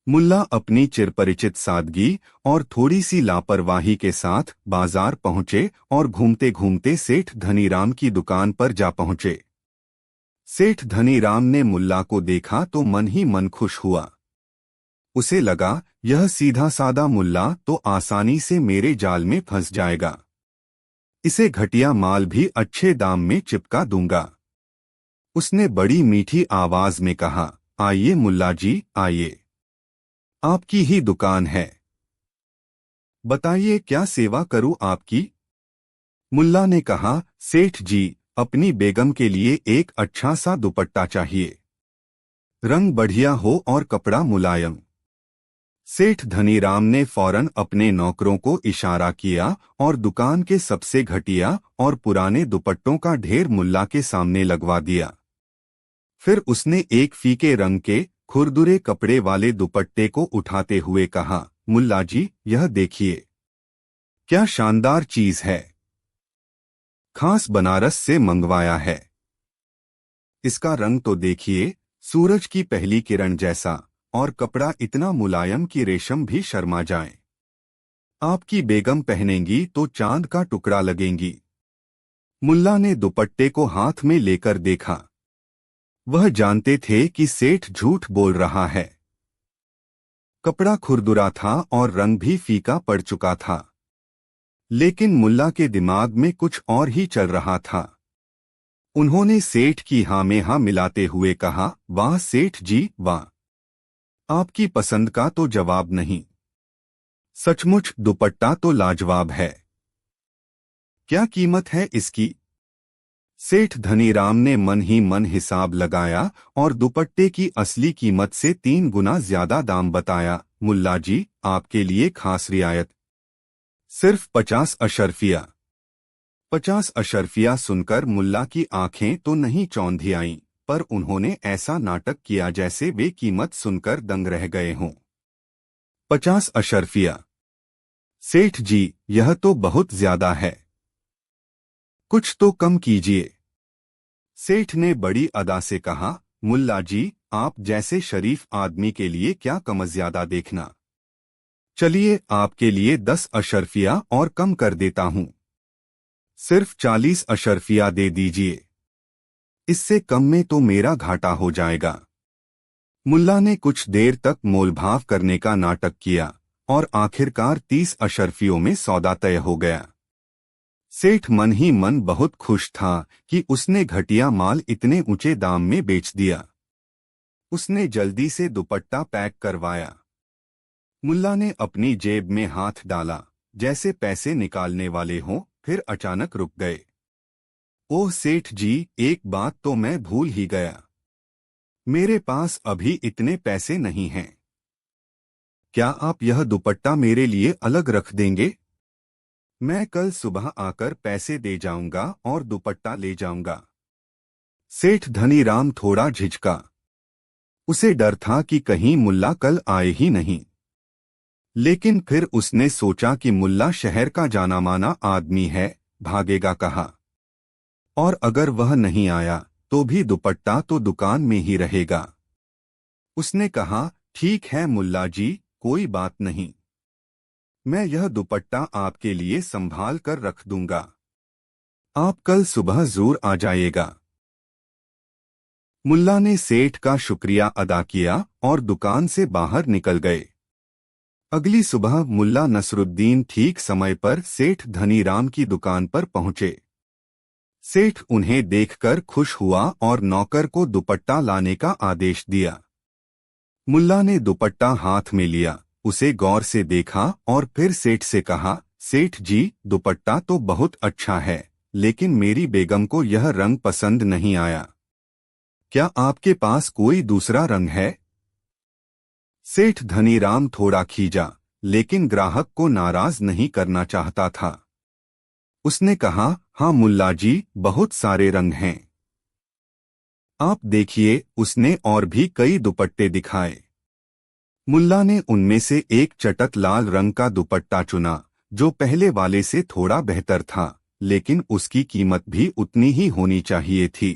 मुल्ला अपनी चिरपरिचित सादगी और थोड़ी सी लापरवाही के साथ बाजार पहुंचे और घूमते घूमते सेठ धनीराम की दुकान पर जा पहुंचे। सेठ धनीराम ने मुल्ला को देखा तो मन ही मन खुश हुआ। उसे लगा, यह सीधा सादा मुल्ला तो आसानी से मेरे जाल में फंस जाएगा। इसे घटिया माल भी अच्छे दाम में चिपका दूंगा। उसने बड़ी मीठी आवाज में कहा, आइए मुल्ला जी, आइए। आपकी ही दुकान है, बताइए क्या सेवा करूं आपकी। मुल्ला ने कहा, सेठ जी, अपनी बेगम के लिए एक अच्छा सा दुपट्टा चाहिए, रंग बढ़िया हो और कपड़ा मुलायम। सेठ धनीराम ने फौरन अपने नौकरों को इशारा किया और दुकान के सबसे घटिया और पुराने दुपट्टों का ढेर मुल्ला के सामने लगवा दिया। फिर उसने एक फीके रंग के खुरदुरे कपड़े वाले दुपट्टे को उठाते हुए कहा, मुल्ला जी, यह देखिए, क्या शानदार चीज है, खास बनारस से मंगवाया है। इसका रंग तो देखिए, सूरज की पहली किरण जैसा, और कपड़ा इतना मुलायम कि रेशम भी शर्मा जाए। आपकी बेगम पहनेंगी तो चांद का टुकड़ा लगेंगी। मुल्ला ने दुपट्टे को हाथ में लेकर देखा। वह जानते थे कि सेठ झूठ बोल रहा है। कपड़ा खुरदुरा था और रंग भी फीका पड़ चुका था, लेकिन मुल्ला के दिमाग में कुछ और ही चल रहा था। उन्होंने सेठ की हाँ में हाँ मिलाते हुए कहा, वाह सेठ जी, वाह, आपकी पसंद का तो जवाब नहीं। सचमुच दुपट्टा तो लाजवाब है। क्या कीमत है इसकी? सेठ धनीराम ने मन ही मन हिसाब लगाया और दुपट्टे की असली कीमत से 3 गुना ज्यादा दाम बताया। मुल्ला जी, आपके लिए खास रियायत, सिर्फ 50 अशर्फिया। 50 अशर्फिया सुनकर मुल्ला की आंखें तो नहीं चौंधी आईं, पर उन्होंने ऐसा नाटक किया जैसे वे कीमत सुनकर दंग रह गए हों। 50 अशर्फिया? सेठ जी, यह तो बहुत ज्यादा है, कुछ तो कम कीजिए। सेठ ने बड़ी अदा से कहा, मुल्ला जी, आप जैसे शरीफ आदमी के लिए क्या कम ज्यादा देखना। चलिए, आपके लिए 10 अशर्फिया और कम कर देता हूं, सिर्फ 40 अशर्फिया दे दीजिए। इससे कम में तो मेरा घाटा हो जाएगा। मुल्ला ने कुछ देर तक मोलभाव करने का नाटक किया और आखिरकार 30 अशर्फियों में सौदा तय हो गया। सेठ मन ही मन बहुत खुश था कि उसने घटिया माल इतने ऊंचे दाम में बेच दिया। उसने जल्दी से दुपट्टा पैक करवाया। मुल्ला ने अपनी जेब में हाथ डाला, जैसे पैसे निकालने वाले हों, फिर अचानक रुक गए। ओह सेठ जी, एक बात तो मैं भूल ही गया, मेरे पास अभी इतने पैसे नहीं हैं। क्या आप यह दुपट्टा मेरे लिए अलग रख देंगे? मैं कल सुबह आकर पैसे दे जाऊंगा और दुपट्टा ले जाऊंगा। सेठ धनीराम थोड़ा झिझका। उसे डर था कि कहीं मुल्ला कल आए ही नहीं। लेकिन फिर उसने सोचा कि मुल्ला शहर का जाना माना आदमी है, भागेगा कहाँ। और अगर वह नहीं आया तो भी दुपट्टा तो दुकान में ही रहेगा। उसने कहा, ठीक है मुल्ला जी, कोई बात नहीं, मैं यह दुपट्टा आपके लिए संभाल कर रख दूंगा। आप कल सुबह जरूर आ जाइएगा। मुल्ला ने सेठ का शुक्रिया अदा किया और दुकान से बाहर निकल गए। अगली सुबह मुल्ला नसरुद्दीन ठीक समय पर सेठ धनीराम की दुकान पर पहुंचे। सेठ उन्हें देखकर खुश हुआ और नौकर को दुपट्टा लाने का आदेश दिया। मुल्ला ने दुपट्टा हाथ में लिया, उसे गौर से देखा और फिर सेठ से कहा, सेठ जी, दुपट्टा तो बहुत अच्छा है, लेकिन मेरी बेगम को यह रंग पसंद नहीं आया। क्या आपके पास कोई दूसरा रंग है? सेठ धनीराम थोड़ा खींचा, लेकिन ग्राहक को नाराज नहीं करना चाहता था। उसने कहा, हाँ मुल्ला जी, बहुत सारे रंग हैं। आप देखिए। उसने और भी कई दुपट्टे दिखाए। मुल्ला ने उनमें से एक चटक लाल रंग का दुपट्टा चुना, जो पहले वाले से थोड़ा बेहतर था, लेकिन उसकी कीमत भी उतनी ही होनी चाहिए थी।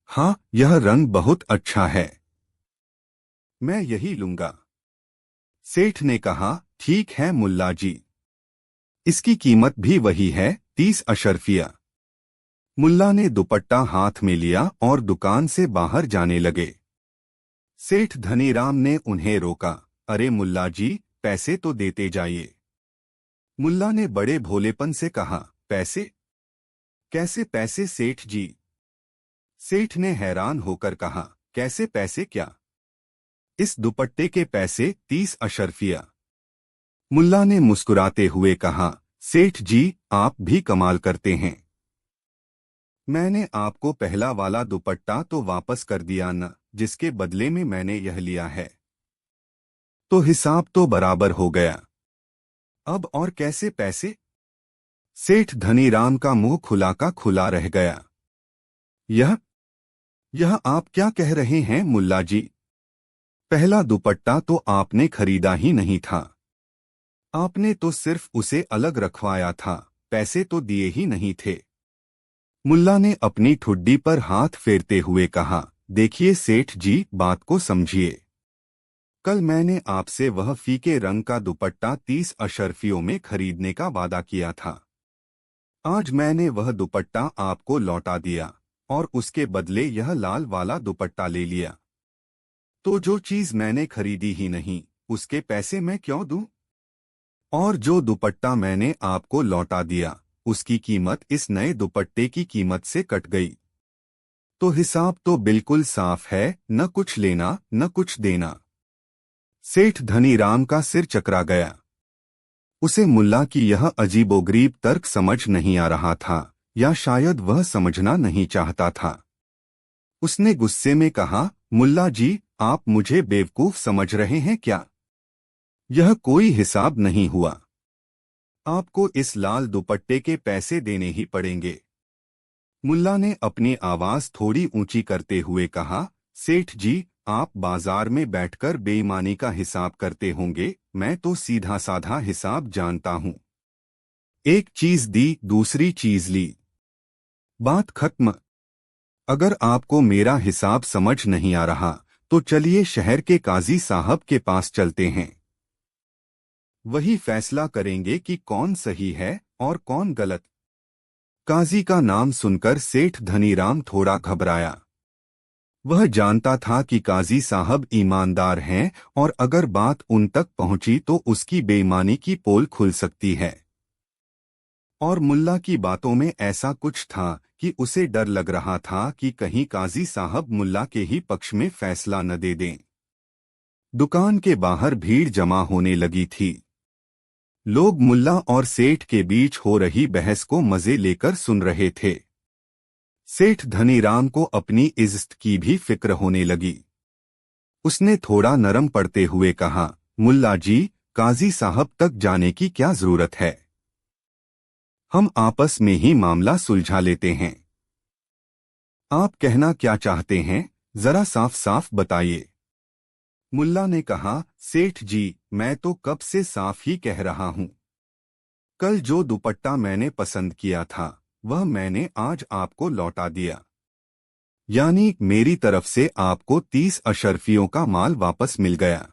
हाँ, यह रंग बहुत अच्छा है, मैं यही लूंगा। सेठ ने कहा, ठीक है मुल्ला जी, इसकी कीमत भी वही है, 30 अशर्फिया। मुल्ला ने दुपट्टा हाथ में लिया और दुकान से बाहर जाने लगे। सेठ धनीराम ने उन्हें रोका। अरे मुल्ला जी, पैसे तो देते जाइए। मुल्ला ने बड़े भोलेपन से कहा, पैसे? कैसे पैसे सेठ जी? सेठ ने हैरान होकर कहा, कैसे पैसे क्या? इस दुपट्टे के पैसे 30 अशर्फिया। मुल्ला ने मुस्कुराते हुए कहा, सेठ जी, आप भी कमाल करते हैं। मैंने आपको पहला वाला दुपट्टा तो वापस कर दिया न, जिसके बदले में मैंने यह लिया है। तो हिसाब तो बराबर हो गया। अब और कैसे पैसे? सेठ धनीराम का मुंह खुला का खुला रह गया। यह आप क्या कह रहे हैं मुल्ला जी? पहला दुपट्टा तो आपने खरीदा ही नहीं था। आपने तो सिर्फ उसे अलग रखवाया था, पैसे तो दिए ही नहीं थे। मुल्ला ने अपनी ठुड्डी पर हाथ फेरते हुए कहा, देखिए सेठ जी, बात को समझिए। कल मैंने आपसे वह फीके रंग का दुपट्टा 30 अशर्फियों में खरीदने का वादा किया था। आज मैंने वह दुपट्टा आपको लौटा दिया और उसके बदले यह लाल वाला दुपट्टा ले लिया। तो जो चीज मैंने खरीदी ही नहीं, उसके पैसे मैं क्यों दूं? और जो दुपट्टा मैंने आपको लौटा दिया, उसकी कीमत इस नए दुपट्टे की कीमत से कट गई। तो हिसाब तो बिल्कुल साफ है, न कुछ लेना न कुछ देना। सेठ धनीराम का सिर चकरा गया। उसे मुल्ला की यह अजीबोगरीब तर्क समझ नहीं आ रहा था, या शायद वह समझना नहीं चाहता था। उसने गुस्से में कहा, मुल्ला जी, आप मुझे बेवकूफ समझ रहे हैं क्या? यह कोई हिसाब नहीं हुआ। आपको इस लाल दुपट्टे के पैसे देने ही पड़ेंगे। मुल्ला ने अपनी आवाज थोड़ी ऊंची करते हुए कहा, सेठ जी, आप बाजार में बैठकर बेईमानी का हिसाब करते होंगे, मैं तो सीधा साधा हिसाब जानता हूं। एक चीज दी, दूसरी चीज ली, बात खत्म। अगर आपको मेरा हिसाब समझ नहीं आ रहा, तो चलिए शहर के काजी साहब के पास चलते हैं। वही फैसला करेंगे कि कौन सही है और कौन गलत। काजी का नाम सुनकर सेठ धनीराम थोड़ा घबराया। वह जानता था कि काजी साहब ईमानदार हैं और अगर बात उन तक पहुंची तो उसकी बेईमानी की पोल खुल सकती है। और मुल्ला की बातों में ऐसा कुछ था कि उसे डर लग रहा था कि कहीं काजी साहब मुल्ला के ही पक्ष में फैसला न दे दें। दुकान के बाहर भीड़ जमा होने लगी थी। लोग मुल्ला और सेठ के बीच हो रही बहस को मजे लेकर सुन रहे थे। सेठ धनीराम को अपनी इज्जत की भी फिक्र होने लगी। उसने थोड़ा नरम पड़ते हुए कहा, मुल्ला जी, काजी साहब तक जाने की क्या जरूरत है? हम आपस में ही मामला सुलझा लेते हैं। आप कहना क्या चाहते हैं, जरा साफ साफ बताइए। मुल्ला ने कहा, सेठ जी, मैं तो कब से साफ ही कह रहा हूं। कल जो दुपट्टा मैंने पसंद किया था, वह मैंने आज आपको लौटा दिया। यानी मेरी तरफ से आपको 30 अशर्फियों का माल वापस मिल गया।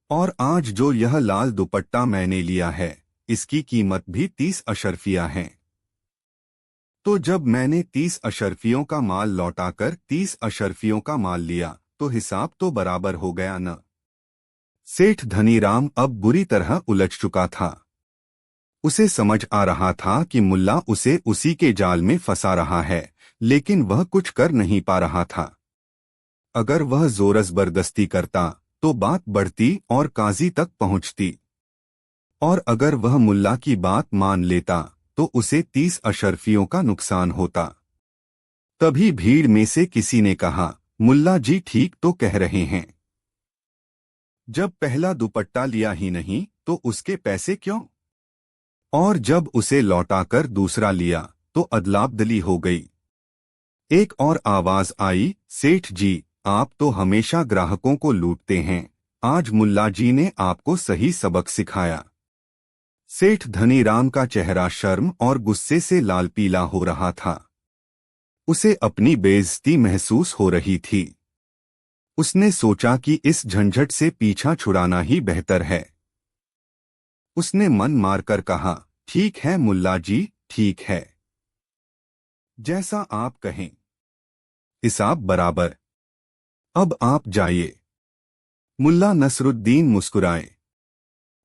और आज जो यह लाल दुपट्टा मैंने लिया है, इसकी कीमत भी 30 अशर्फिया है। तो जब मैंने 30 अशर्फियों का माल लौटाकर 30 अशर्फियों का माल लिया, तो हिसाब तो बराबर हो गया न? सेठ धनीराम अब बुरी तरह उलझ चुका था। उसे समझ आ रहा था कि मुल्ला उसे उसी के जाल में फंसा रहा है, लेकिन वह कुछ कर नहीं पा रहा था। अगर वह जोर जबरदस्ती करता तो बात बढ़ती और काजी तक पहुंचती। और अगर वह मुल्ला की बात मान लेता तो उसे 30 अशर्फियों का नुकसान होता। तभी भीड़ में से किसी ने कहा, मुल्ला जी ठीक तो कह रहे हैं। जब पहला दुपट्टा लिया ही नहीं तो उसके पैसे क्यों? और जब उसे लौटाकर दूसरा लिया तो अदलाबदली हो गई। एक और आवाज आई, सेठ जी, आप तो हमेशा ग्राहकों को लूटते हैं, आज मुल्ला जी ने आपको सही सबक सिखाया। सेठ धनीराम का चेहरा शर्म और गुस्से से लाल पीला हो रहा था। उसे अपनी बेइज्जती महसूस हो रही थी। उसने सोचा कि इस झंझट से पीछा छुड़ाना ही बेहतर है। उसने मन मारकर कहा, ठीक है मुल्ला जी, ठीक है, जैसा आप कहें, हिसाब बराबर। अब आप जाइए। मुल्ला नसरुद्दीन मुस्कुराए।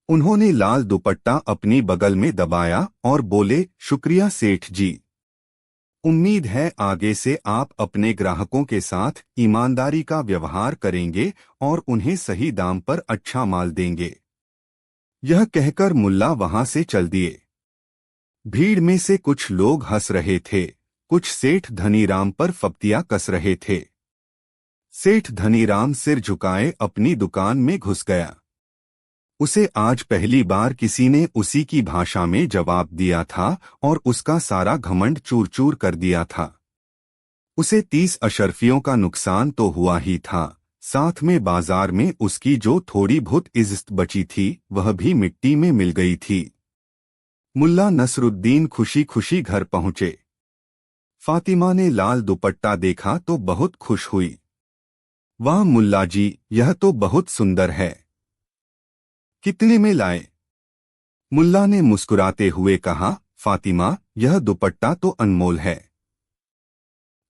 उन्होंने लाल दुपट्टा अपनी बगल में दबाया और बोले, शुक्रिया सेठ जी। उम्मीद है आगे से आप अपने ग्राहकों के साथ ईमानदारी का व्यवहार करेंगे और उन्हें सही दाम पर अच्छा माल देंगे। यह कहकर मुल्ला वहां से चल दिए। भीड़ में से कुछ लोग हंस रहे थे, कुछ सेठ धनीराम पर फप्तियां कस रहे थे। सेठ धनीराम सिर झुकाए अपनी दुकान में घुस गया। उसे आज पहली बार किसी ने उसी की भाषा में जवाब दिया था और उसका सारा घमंड चूर चूर कर दिया था। उसे 30 अशर्फियों का नुकसान तो हुआ ही था, साथ में बाजार में उसकी जो थोड़ी बहुत इज्जत बची थी वह भी मिट्टी में मिल गई थी। मुल्ला नसरुद्दीन खुशी खुशी घर पहुंचे। फातिमा ने लाल दुपट्टा देखा तो बहुत खुश हुई। वाह मुल्ला जी, यह तो बहुत सुंदर है, कितने में लाए? मुल्ला ने मुस्कुराते हुए कहा, फातिमा, यह दुपट्टा तो अनमोल है।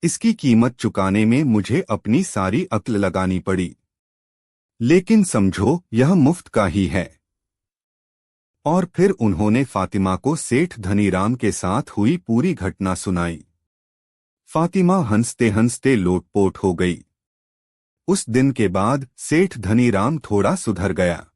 इसकी कीमत चुकाने में मुझे अपनी सारी अक्ल लगानी पड़ी, लेकिन समझो यह मुफ्त का ही है। और फिर उन्होंने फातिमा को सेठ धनीराम के साथ हुई पूरी घटना सुनाई। फातिमा हंसते हंसते लोटपोट हो गई। उस दिन के बाद सेठ धनीराम थोड़ा सुधर गया।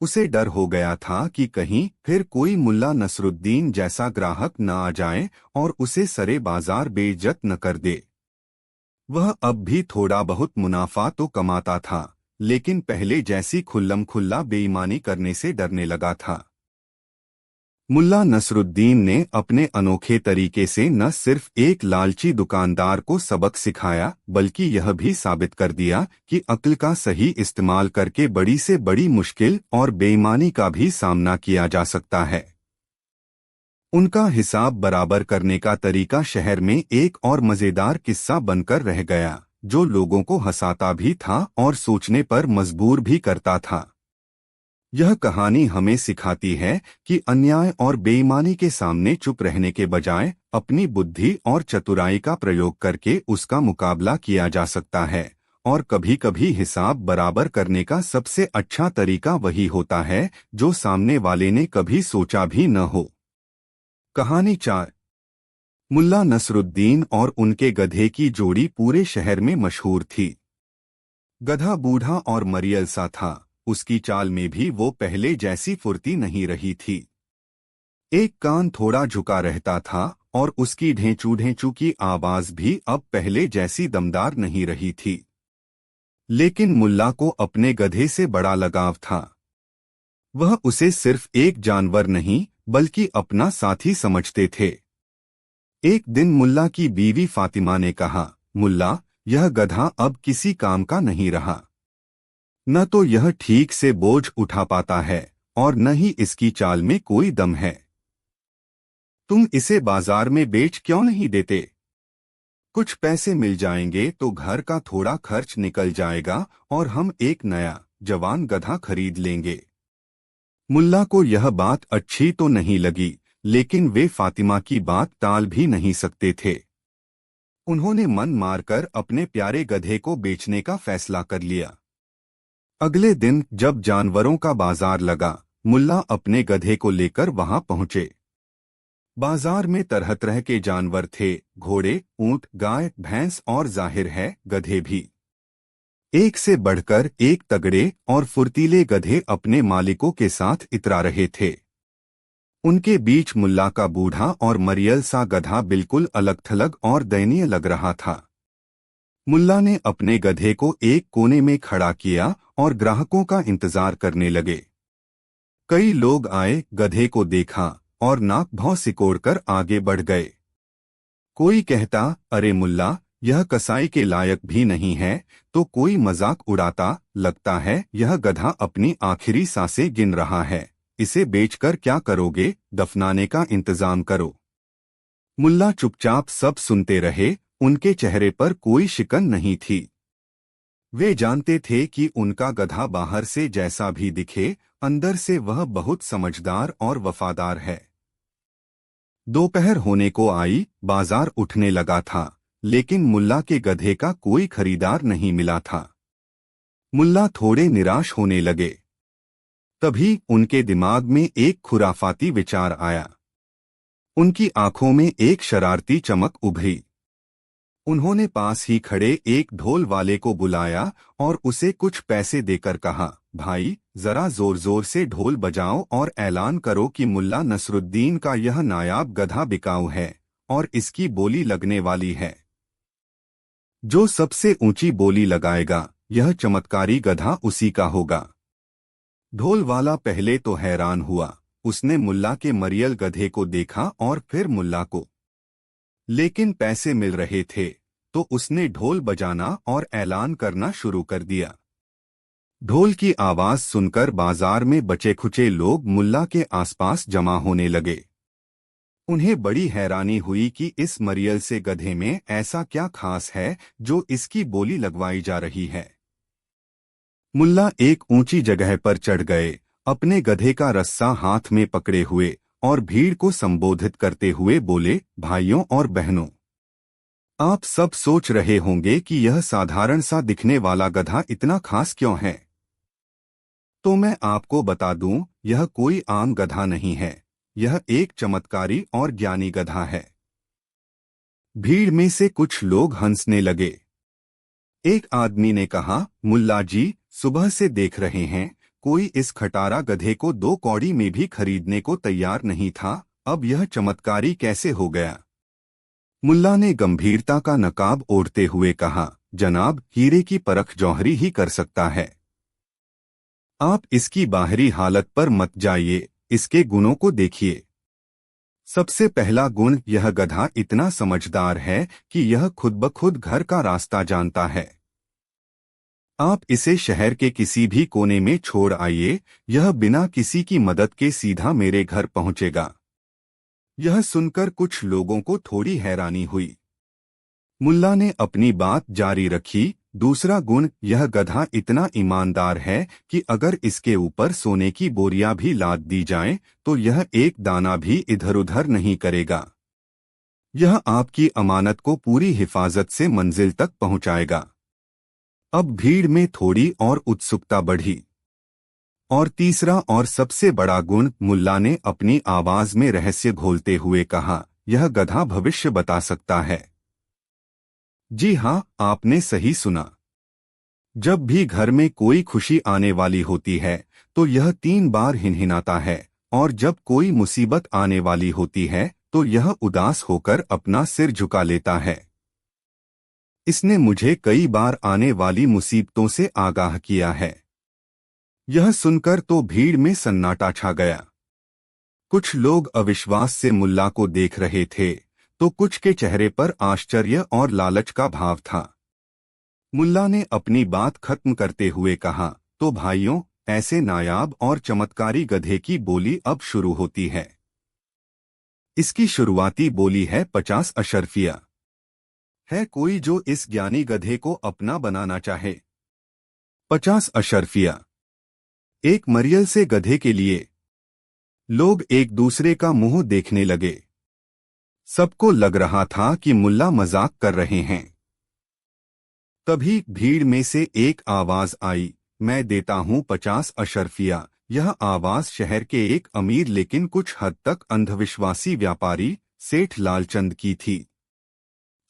उसे डर हो गया था कि कहीं फिर कोई मुल्ला नसरुद्दीन जैसा ग्राहक न आ जाए और उसे सरे बाजार बेइज्जत न कर दे। वह अब भी थोड़ा बहुत मुनाफा तो कमाता था, लेकिन पहले जैसी खुल्लम खुल्ला बेईमानी करने से डरने लगा था। मुल्ला नसरुद्दीन ने अपने अनोखे तरीके से न सिर्फ एक लालची दुकानदार को सबक सिखाया, बल्कि यह भी साबित कर दिया कि अक्ल का सही इस्तेमाल करके बड़ी से बड़ी मुश्किल और बेईमानी का भी सामना किया जा सकता है। उनका हिसाब बराबर करने का तरीका शहर में एक और मजेदार किस्सा बनकर रह गया, जो लोगों को हंसाता भी था और सोचने पर मजबूर भी करता था। यह कहानी हमें सिखाती है कि अन्याय और बेईमानी के सामने चुप रहने के बजाय अपनी बुद्धि और चतुराई का प्रयोग करके उसका मुकाबला किया जा सकता है, और कभी-कभी हिसाब बराबर करने का सबसे अच्छा तरीका वही होता है जो सामने वाले ने कभी सोचा भी न हो। कहानी 4। मुल्ला नसरुद्दीन और उनके गधे की जोड़ी पूरे शहर में मशहूर थी। गधा बूढ़ा और मरियल सा था, उसकी चाल में भी वो पहले जैसी फुर्ती नहीं रही थी। एक कान थोड़ा झुका रहता था और उसकी ढेंचू ढेंचू की आवाज भी अब पहले जैसी दमदार नहीं रही थी। लेकिन मुल्ला को अपने गधे से बड़ा लगाव था। वह उसे सिर्फ एक जानवर नहीं बल्कि अपना साथी समझते थे। एक दिन मुल्ला की बीवी फातिमा ने कहा, मुल्ला, यह गधा अब किसी काम का नहीं रहा। न तो यह ठीक से बोझ उठा पाता है और न ही इसकी चाल में कोई दम है। तुम इसे बाजार में बेच क्यों नहीं देते? कुछ पैसे मिल जाएंगे तो घर का थोड़ा खर्च निकल जाएगा और हम एक नया जवान गधा खरीद लेंगे। मुल्ला को यह बात अच्छी तो नहीं लगी, लेकिन वे फातिमा की बात टाल भी नहीं सकते थे। उन्होंने मन मारकर अपने प्यारे गधे को बेचने का फैसला कर लिया। अगले दिन जब जानवरों का बाजार लगा, मुल्ला अपने गधे को लेकर वहां पहुंचे। बाजार में तरह तरह के जानवर थे, घोड़े, ऊंट, गाय, भैंस और जाहिर है गधे भी। एक से बढ़कर एक तगड़े और फुर्तीले गधे अपने मालिकों के साथ इतरा रहे थे। उनके बीच मुल्ला का बूढ़ा और मरियल सा गधा बिल्कुल अलग थलग और दयनीय लग रहा था। मुल्ला ने अपने गधे को एक कोने में खड़ा किया और ग्राहकों का इंतजार करने लगे। कई लोग आए, गधे को देखा और नाक भौं सिकोड़कर आगे बढ़ गए। कोई कहता, अरे मुल्ला, यह कसाई के लायक भी नहीं है, तो कोई मजाक उड़ाता, लगता है यह गधा अपनी आखिरी सांसें गिन रहा है, इसे बेचकर क्या करोगे, दफनाने का इंतजाम करो। मुल्ला चुपचाप सब सुनते रहे, उनके चेहरे पर कोई शिकन नहीं थी। वे जानते थे कि उनका गधा बाहर से जैसा भी दिखे, अंदर से वह बहुत समझदार और वफादार है। दोपहर होने को आई, बाजार उठने लगा था, लेकिन मुल्ला के गधे का कोई खरीदार नहीं मिला था। मुल्ला थोड़े निराश होने लगे। तभी उनके दिमाग में एक खुराफाती विचार आया। उनकी आंखों में एक शरारती चमक उभरी। उन्होंने पास ही खड़े एक ढोल वाले को बुलाया और उसे कुछ पैसे देकर कहा, भाई, जरा जोर जोर से ढोल बजाओ और ऐलान करो कि मुल्ला नसरुद्दीन का यह नायाब गधा बिकाऊ है और इसकी बोली लगने वाली है। जो सबसे ऊंची बोली लगाएगा, यह चमत्कारी गधा उसी का होगा। ढोल वाला पहले तो हैरान हुआ, उसने मुल्ला के मरियल गधे को देखा और फिर मुल्ला को। लेकिन पैसे मिल रहे थे, तो उसने ढोल बजाना और ऐलान करना शुरू कर दिया। ढोल की आवाज सुनकर बाजार में बचे खुचे लोग मुल्ला के आसपास जमा होने लगे। उन्हें बड़ी हैरानी हुई कि इस मरियल से गधे में ऐसा क्या खास है जो इसकी बोली लगवाई जा रही है। मुल्ला एक ऊंची जगह पर चढ़ गए, अपने गधे का रस्सा हाथ में पकड़े हुए, और भीड़ को संबोधित करते हुए बोले, भाइयों और बहनों, आप सब सोच रहे होंगे कि यह साधारण सा दिखने वाला गधा इतना खास क्यों है। तो मैं आपको बता दूं, यह कोई आम गधा नहीं है, यह एक चमत्कारी और ज्ञानी गधा है। भीड़ में से कुछ लोग हंसने लगे। एक आदमी ने कहा, मुल्ला जी, सुबह से देख रहे हैं, कोई इस खटारा गधे को 2 कौड़ी में भी खरीदने को तैयार नहीं था, अब यह चमत्कारी कैसे हो गया। मुल्ला ने गंभीरता का नकाब ओढ़ते हुए कहा, जनाब, हीरे की परख जौहरी ही कर सकता है। आप इसकी बाहरी हालत पर मत जाइए, इसके गुणों को देखिए। सबसे पहला गुण, यह गधा इतना समझदार है कि यह खुद ब खुद घर का रास्ता जानता है। आप इसे शहर के किसी भी कोने में छोड़ आइए, यह बिना किसी की मदद के सीधा मेरे घर पहुंचेगा। यह सुनकर कुछ लोगों को थोड़ी हैरानी हुई। मुल्ला ने अपनी बात जारी रखी, दूसरा गुण, यह गधा इतना ईमानदार है कि अगर इसके ऊपर सोने की बोरियां भी लाद दी जाएं, तो यह एक दाना भी इधर-उधर नहीं करेगा। यह आपकी अमानत को पूरी हिफाजत से मंजिल तक पहुंचाएगा। अब भीड़ में थोड़ी और उत्सुकता बढ़ी। और तीसरा और सबसे बड़ा गुण, मुल्ला ने अपनी आवाज में रहस्य घोलते हुए कहा, यह गधा भविष्य बता सकता है। जी हाँ, आपने सही सुना। जब भी घर में कोई खुशी आने वाली होती है, तो यह 3 बार हिनहिनाता है, और जब कोई मुसीबत आने वाली होती है, तो यह उदास होकर अपना सिर झुका लेता है। इसने मुझे कई बार आने वाली मुसीबतों से आगाह किया है। यह सुनकर तो भीड़ में सन्नाटा छा गया। कुछ लोग अविश्वास से मुल्ला को देख रहे थे, तो कुछ के चेहरे पर आश्चर्य और लालच का भाव था। मुल्ला ने अपनी बात खत्म करते हुए कहा, तो भाइयों, ऐसे नायाब और चमत्कारी गधे की बोली अब शुरू होती है। इसकी शुरुआती बोली है 50 अशर्फिया। है कोई जो इस ज्ञानी गधे को अपना बनाना चाहे? 50 अशर्फिया। एक मरियल से गधे के लिए। लोग एक दूसरे का मुंह देखने लगे। सबको लग रहा था कि मुल्ला मजाक कर रहे हैं। तभी भीड़ में से एक आवाज आई, मैं देता हूं 50 अशर्फिया। यह आवाज शहर के एक अमीर लेकिन कुछ हद तक अंधविश्वासी व्यापारी सेठ लालचंद की थी।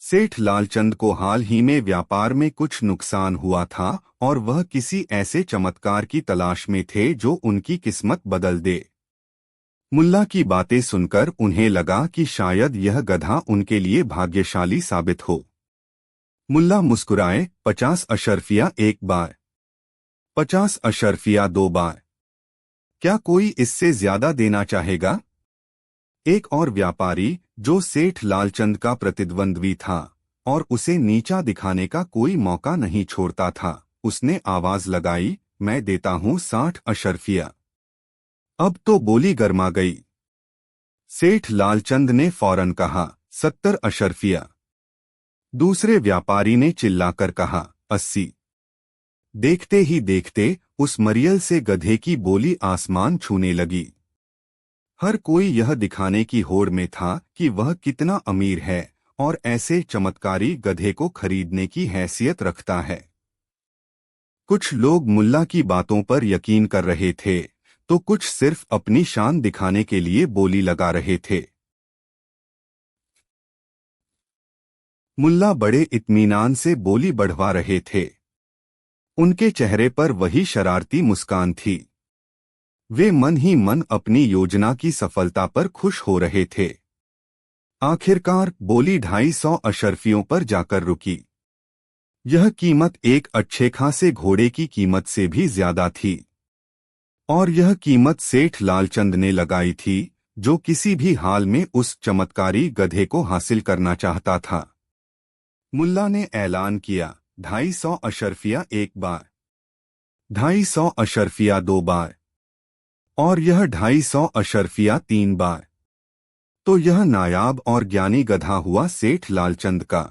सेठ लालचंद को हाल ही में व्यापार में कुछ नुकसान हुआ था और वह किसी ऐसे चमत्कार की तलाश में थे जो उनकी किस्मत बदल दे। मुल्ला की बातें सुनकर उन्हें लगा कि शायद यह गधा उनके लिए भाग्यशाली साबित हो। मुल्ला मुस्कुराए, 50 अशर्फिया एक बार। 50 अशर्फिया 2 बार। क्या कोई इससे ज्यादा देना चाहेगा? एक और व्यापारी, जो सेठ लालचंद का प्रतिद्वंद्वी था और उसे नीचा दिखाने का कोई मौका नहीं छोड़ता था, उसने आवाज लगाई, मैं देता हूं 60 अशर्फिया। अब तो बोली गर्मा गई। सेठ लालचंद ने फौरन कहा, 70 अशर्फिया। दूसरे व्यापारी ने चिल्लाकर कहा, 80। देखते ही देखते उस मरियल से गधे की बोली आसमान छूने लगी। हर कोई यह दिखाने की होड़ में था कि वह कितना अमीर है और ऐसे चमत्कारी गधे को खरीदने की हैसियत रखता है। कुछ लोग मुल्ला की बातों पर यकीन कर रहे थे, तो कुछ सिर्फ अपनी शान दिखाने के लिए बोली लगा रहे थे। मुल्ला बड़े इत्मीनान से बोली बढ़वा रहे थे। उनके चेहरे पर वही शरारती मुस्कान थी। वे मन ही मन अपनी योजना की सफलता पर खुश हो रहे थे। आखिरकार बोली 250 अशर्फियों पर जाकर रुकी। यह कीमत एक अच्छे खासे घोड़े की कीमत से भी ज्यादा थी, और यह कीमत सेठ लालचंद ने लगाई थी, जो किसी भी हाल में उस चमत्कारी गधे को हासिल करना चाहता था। मुल्ला ने ऐलान किया, 250 अशर्फिया 1 बार, 250 अशर्फिया 2 बार, और यह 250 अशर्फिया 3 बार। तो यह नायाब और ज्ञानी गधा हुआ सेठ लालचंद का।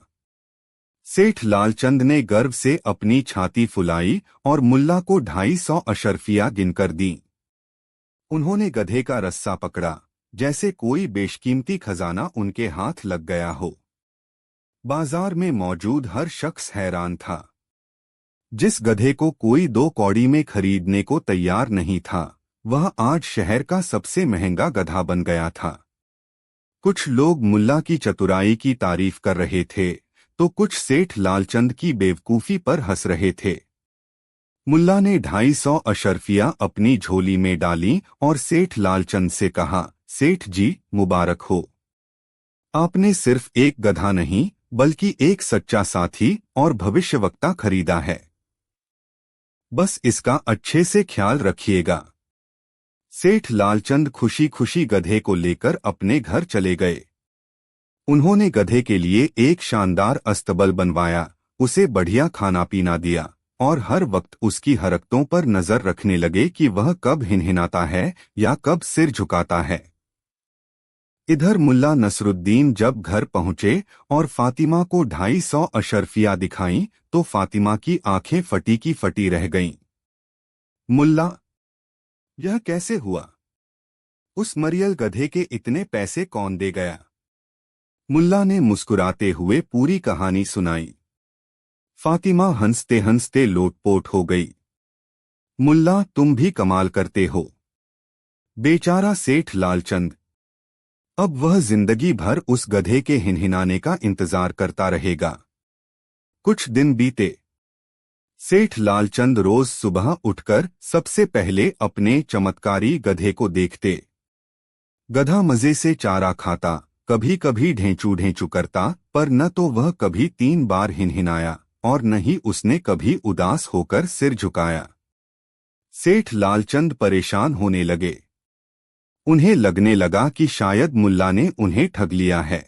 सेठ लालचंद ने गर्व से अपनी छाती फुलाई और मुल्ला को 250 अशर्फिया गिनकर दी। उन्होंने गधे का रस्सा पकड़ा, जैसे कोई बेशकीमती खजाना उनके हाथ लग गया हो। बाजार में मौजूद हर शख्स हैरान था। जिस गधे को कोई 2 कौड़ी में खरीदने को तैयार नहीं था, वह आज शहर का सबसे महंगा गधा बन गया था। कुछ लोग मुल्ला की चतुराई की तारीफ कर रहे थे, तो कुछ सेठ लालचंद की बेवकूफी पर हंस रहे थे। मुल्ला ने 250 अशर्फिया अपनी झोली में डाली और सेठ लालचंद से कहा, सेठ जी मुबारक हो। आपने सिर्फ एक गधा नहीं, बल्कि एक सच्चा साथी और भविष्यवक्ता खरीदा है। बस इसका अच्छे से ख्याल रखिएगा। सेठ लालचंद खुशी खुशी गधे को लेकर अपने घर चले गए। उन्होंने गधे के लिए एक शानदार अस्तबल बनवाया, उसे बढ़िया खाना पीना दिया और हर वक्त उसकी हरकतों पर नजर रखने लगे कि वह कब हिनहिनाता है या कब सिर झुकाता है। इधर मुल्ला नसरुद्दीन जब घर पहुंचे और फातिमा को 250 अशर्फिया दिखाईं, तो फातिमा की आंखें फटी की फटी रह गईं। मुल्ला, यह कैसे हुआ? उस मरियल गधे के इतने पैसे कौन दे गया? मुल्ला ने मुस्कुराते हुए पूरी कहानी सुनाई। फातिमा हंसते हंसते लोटपोट हो गई। मुल्ला, तुम भी कमाल करते हो। बेचारा सेठ लालचंद, अब वह जिंदगी भर उस गधे के हिनहिनाने का इंतजार करता रहेगा। कुछ दिन बीते। सेठ लालचंद रोज सुबह उठकर सबसे पहले अपने चमत्कारी गधे को देखते। गधा मजे से चारा खाता, कभी कभी ढेंचू ढेंचू करता, पर न तो वह कभी 3 बार हिनहिनाया और न ही उसने कभी उदास होकर सिर झुकाया। सेठ लालचंद परेशान होने लगे। उन्हें लगने लगा कि शायद मुल्ला ने उन्हें ठग लिया है।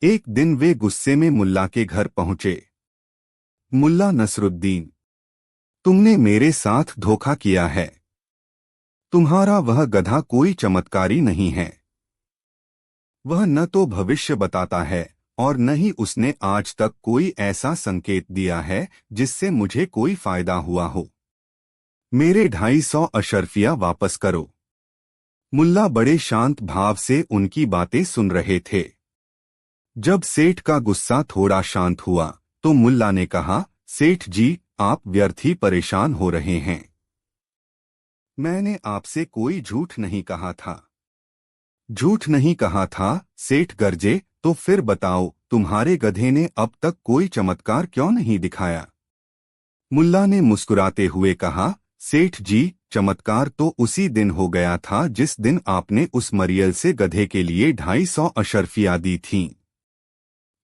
एक दिन वे गुस्से में मुल्ला के घर पहुंचे। मुल्ला नसरुद्दीन, तुमने मेरे साथ धोखा किया है। तुम्हारा वह गधा कोई चमत्कारी नहीं है। वह न तो भविष्य बताता है और न ही उसने आज तक कोई ऐसा संकेत दिया है जिससे मुझे कोई फायदा हुआ हो। मेरे 250 अशर्फिया वापस करो। मुल्ला बड़े शांत भाव से उनकी बातें सुन रहे थे। जब सेठ का गुस्सा थोड़ा शांत हुआ, तो मुल्ला ने कहा, सेठ जी, आप व्यर्थ ही परेशान हो रहे हैं। मैंने आपसे कोई झूठ नहीं कहा था। झूठ नहीं कहा था? सेठ गरजे, तो फिर बताओ, तुम्हारे गधे ने अब तक कोई चमत्कार क्यों नहीं दिखाया? मुल्ला ने मुस्कुराते हुए कहा, सेठ जी, चमत्कार तो उसी दिन हो गया था जिस दिन आपने उस मरियल से गधे के लिए 250 अशर्फिया दी थीं।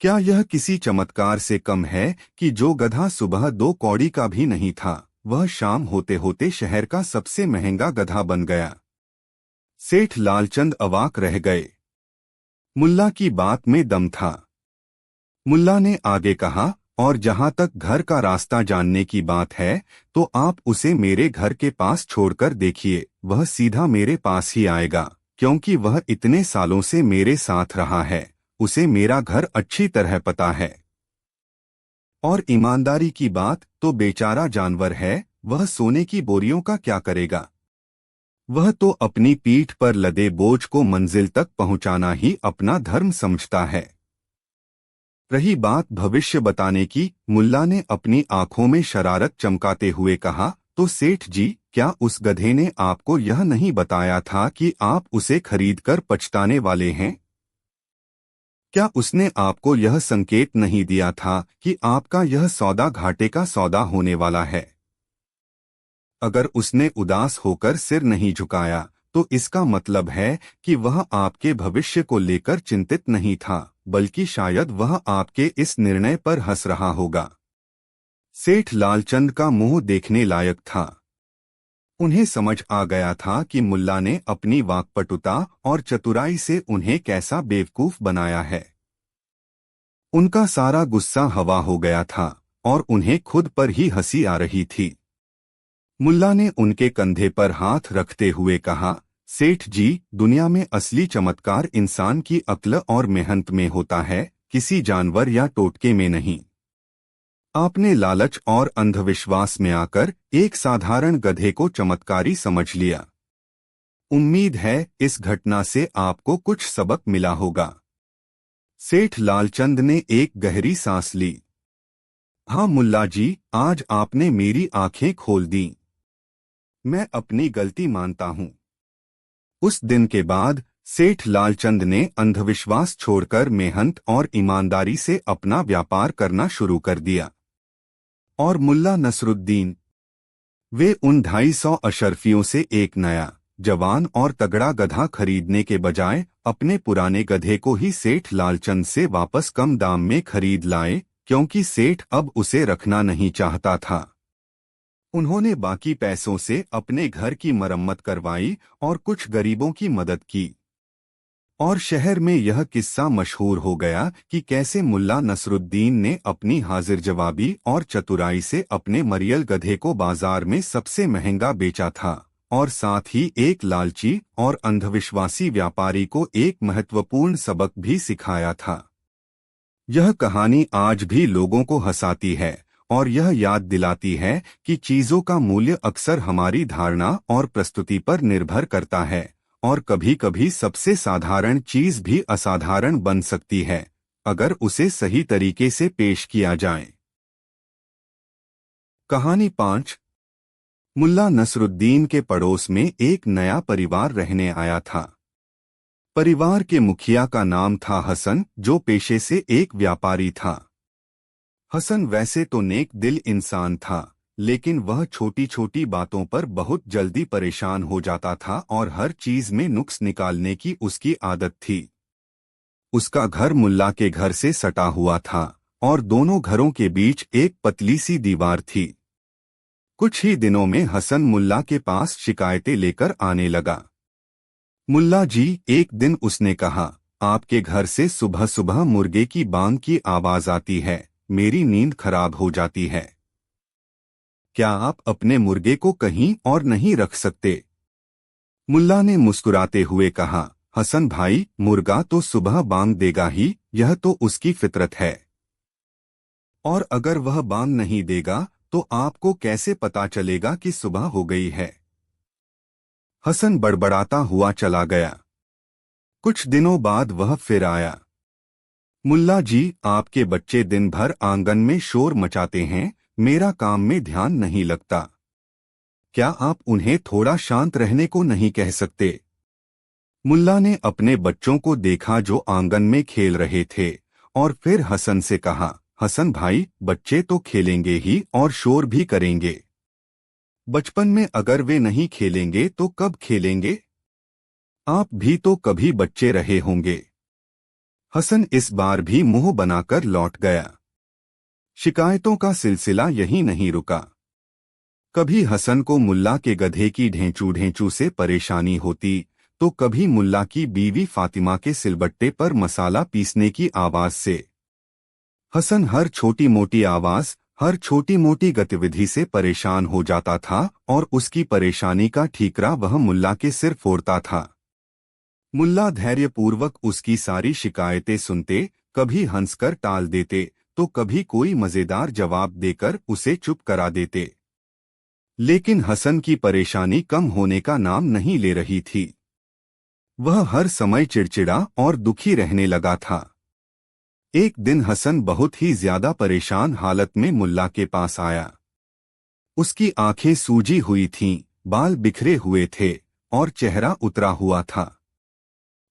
क्या यह किसी चमत्कार से कम है कि जो गधा सुबह 2 कौड़ी का भी नहीं था, वह शाम होते होते शहर का सबसे महंगा गधा बन गया। सेठ लालचंद अवाक रह गए। मुल्ला की बात में दम था। मुल्ला ने आगे कहा, और जहां तक घर का रास्ता जानने की बात है तो आप उसे मेरे घर के पास छोड़कर देखिए, वह सीधा मेरे पास ही आएगा, क्योंकि वह इतने सालों से मेरे साथ रहा है, उसे मेरा घर अच्छी तरह पता है। और ईमानदारी की बात तो बेचारा जानवर है, वह सोने की बोरियों का क्या करेगा? वह तो अपनी पीठ पर लदे बोझ को मंजिल तक पहुंचाना ही अपना धर्म समझता है। रही बात भविष्य बताने की, मुल्ला ने अपनी आंखों में शरारत चमकाते हुए कहा, तो सेठ जी, क्या उस गधे ने आपको यह नहीं बताया था कि आप उसे खरीदकर पछताने वाले हैं? क्या उसने आपको यह संकेत नहीं दिया था कि आपका यह सौदा घाटे का सौदा होने वाला है? अगर उसने उदास होकर सिर नहीं झुकाया तो इसका मतलब है कि वह आपके भविष्य को लेकर चिंतित नहीं था, बल्कि शायद वह आपके इस निर्णय पर हंस रहा होगा। सेठ लालचंद का मुंह देखने लायक था। उन्हें समझ आ गया था कि मुल्ला ने अपनी वाक्पटुता और चतुराई से उन्हें कैसा बेवकूफ बनाया है। उनका सारा गुस्सा हवा हो गया था और उन्हें खुद पर ही हंसी आ रही थी। मुल्ला ने उनके कंधे पर हाथ रखते हुए कहा, सेठ जी, दुनिया में असली चमत्कार इंसान की अक्ल और मेहनत में होता है, किसी जानवर या टोटके में नहीं। आपने लालच और अंधविश्वास में आकर एक साधारण गधे को चमत्कारी समझ लिया। उम्मीद है इस घटना से आपको कुछ सबक मिला होगा। सेठ लालचंद ने एक गहरी सांस ली। हाँ मुल्ला जी, आज आपने मेरी आंखें खोल दी। मैं अपनी गलती मानता हूँ। उस दिन के बाद सेठ लालचंद ने अंधविश्वास छोड़कर मेहनत और ईमानदारी से अपना व्यापार करना शुरू कर दिया। और मुल्ला नसरुद्दीन, वे उन 250 अशरफियों से एक नया, जवान और तगड़ा गधा खरीदने के बजाय अपने पुराने गधे को ही सेठ लालचंद से वापस कम दाम में खरीद लाए, क्योंकि सेठ अब उसे रखना नहीं चाहता था। उन्होंने बाकी पैसों से अपने घर की मरम्मत करवाई और कुछ गरीबों की मदद की। और शहर में यह किस्सा मशहूर हो गया कि कैसे मुल्ला नसरुद्दीन ने अपनी हाजिर जवाबी और चतुराई से अपने मरियल गधे को बाजार में सबसे महंगा बेचा था, और साथ ही एक लालची और अंधविश्वासी व्यापारी को एक महत्वपूर्ण सबक भी सिखाया था। यह कहानी आज भी लोगों को हंसाती है और यह याद दिलाती है कि चीजों का मूल्य अक्सर हमारी धारणा और प्रस्तुति पर निर्भर करता है, और कभी-कभी सबसे साधारण चीज भी असाधारण बन सकती है, अगर उसे सही तरीके से पेश किया जाए। कहानी 5। मुल्ला नसरुद्दीन के पड़ोस में एक नया परिवार रहने आया था। परिवार के मुखिया का नाम था हसन, जो पेशे से एक व्यापारी था। हसन वैसे तो नेक दिल इंसान था, लेकिन वह छोटी छोटी बातों पर बहुत जल्दी परेशान हो जाता था और हर चीज में नुक्स निकालने की उसकी आदत थी। उसका घर मुल्ला के घर से सटा हुआ था और दोनों घरों के बीच एक पतली सी दीवार थी। कुछ ही दिनों में हसन मुल्ला के पास शिकायतें लेकर आने लगा। मुल्ला जी, एक दिन उसने कहा, आपके घर से सुबह सुबह मुर्गे की बांग की आवाज आती है, मेरी नींद खराब हो जाती है। क्या आप अपने मुर्गे को कहीं और नहीं रख सकते? मुल्ला ने मुस्कुराते हुए कहा, हसन भाई, मुर्गा तो सुबह बांग देगा ही, यह तो उसकी फितरत है। और अगर वह बांग नहीं देगा तो आपको कैसे पता चलेगा कि सुबह हो गई है? हसन बड़बड़ाता हुआ चला गया। कुछ दिनों बाद वह फिर आया। मुल्ला जी, आपके बच्चे दिन भर आंगन में शोर मचाते हैं, मेरा काम में ध्यान नहीं लगता। क्या आप उन्हें थोड़ा शांत रहने को नहीं कह सकते? मुल्ला ने अपने बच्चों को देखा जो आंगन में खेल रहे थे, और फिर हसन से कहा, हसन भाई, बच्चे तो खेलेंगे ही और शोर भी करेंगे। बचपन में अगर वे नहीं खेलेंगे तो कब खेलेंगे? आप भी तो कभी बच्चे रहे होंगे। हसन इस बार भी मुंह बनाकर लौट गया। शिकायतों का सिलसिला यहीं नहीं रुका। कभी हसन को मुल्ला के गधे की ढेंचू ढेंचू से परेशानी होती, तो कभी मुल्ला की बीवी फातिमा के सिलबट्टे पर मसाला पीसने की आवाज से। हसन हर छोटी मोटी आवाज, हर छोटी मोटी गतिविधि से परेशान हो जाता था और उसकी परेशानी का ठीकरा वह मुल्ला के सिर फोड़ता था। मुल्ला धैर्यपूर्वक उसकी सारी शिकायतें सुनते, कभी हंसकर टाल देते तो कभी कोई मजेदार जवाब देकर उसे चुप करा देते। लेकिन हसन की परेशानी कम होने का नाम नहीं ले रही थी। वह हर समय चिड़चिड़ा और दुखी रहने लगा था। एक दिन हसन बहुत ही ज्यादा परेशान हालत में मुल्ला के पास आया। उसकी आंखें सूजी हुई थीं, बाल बिखरे हुए थे और चेहरा उतरा हुआ था।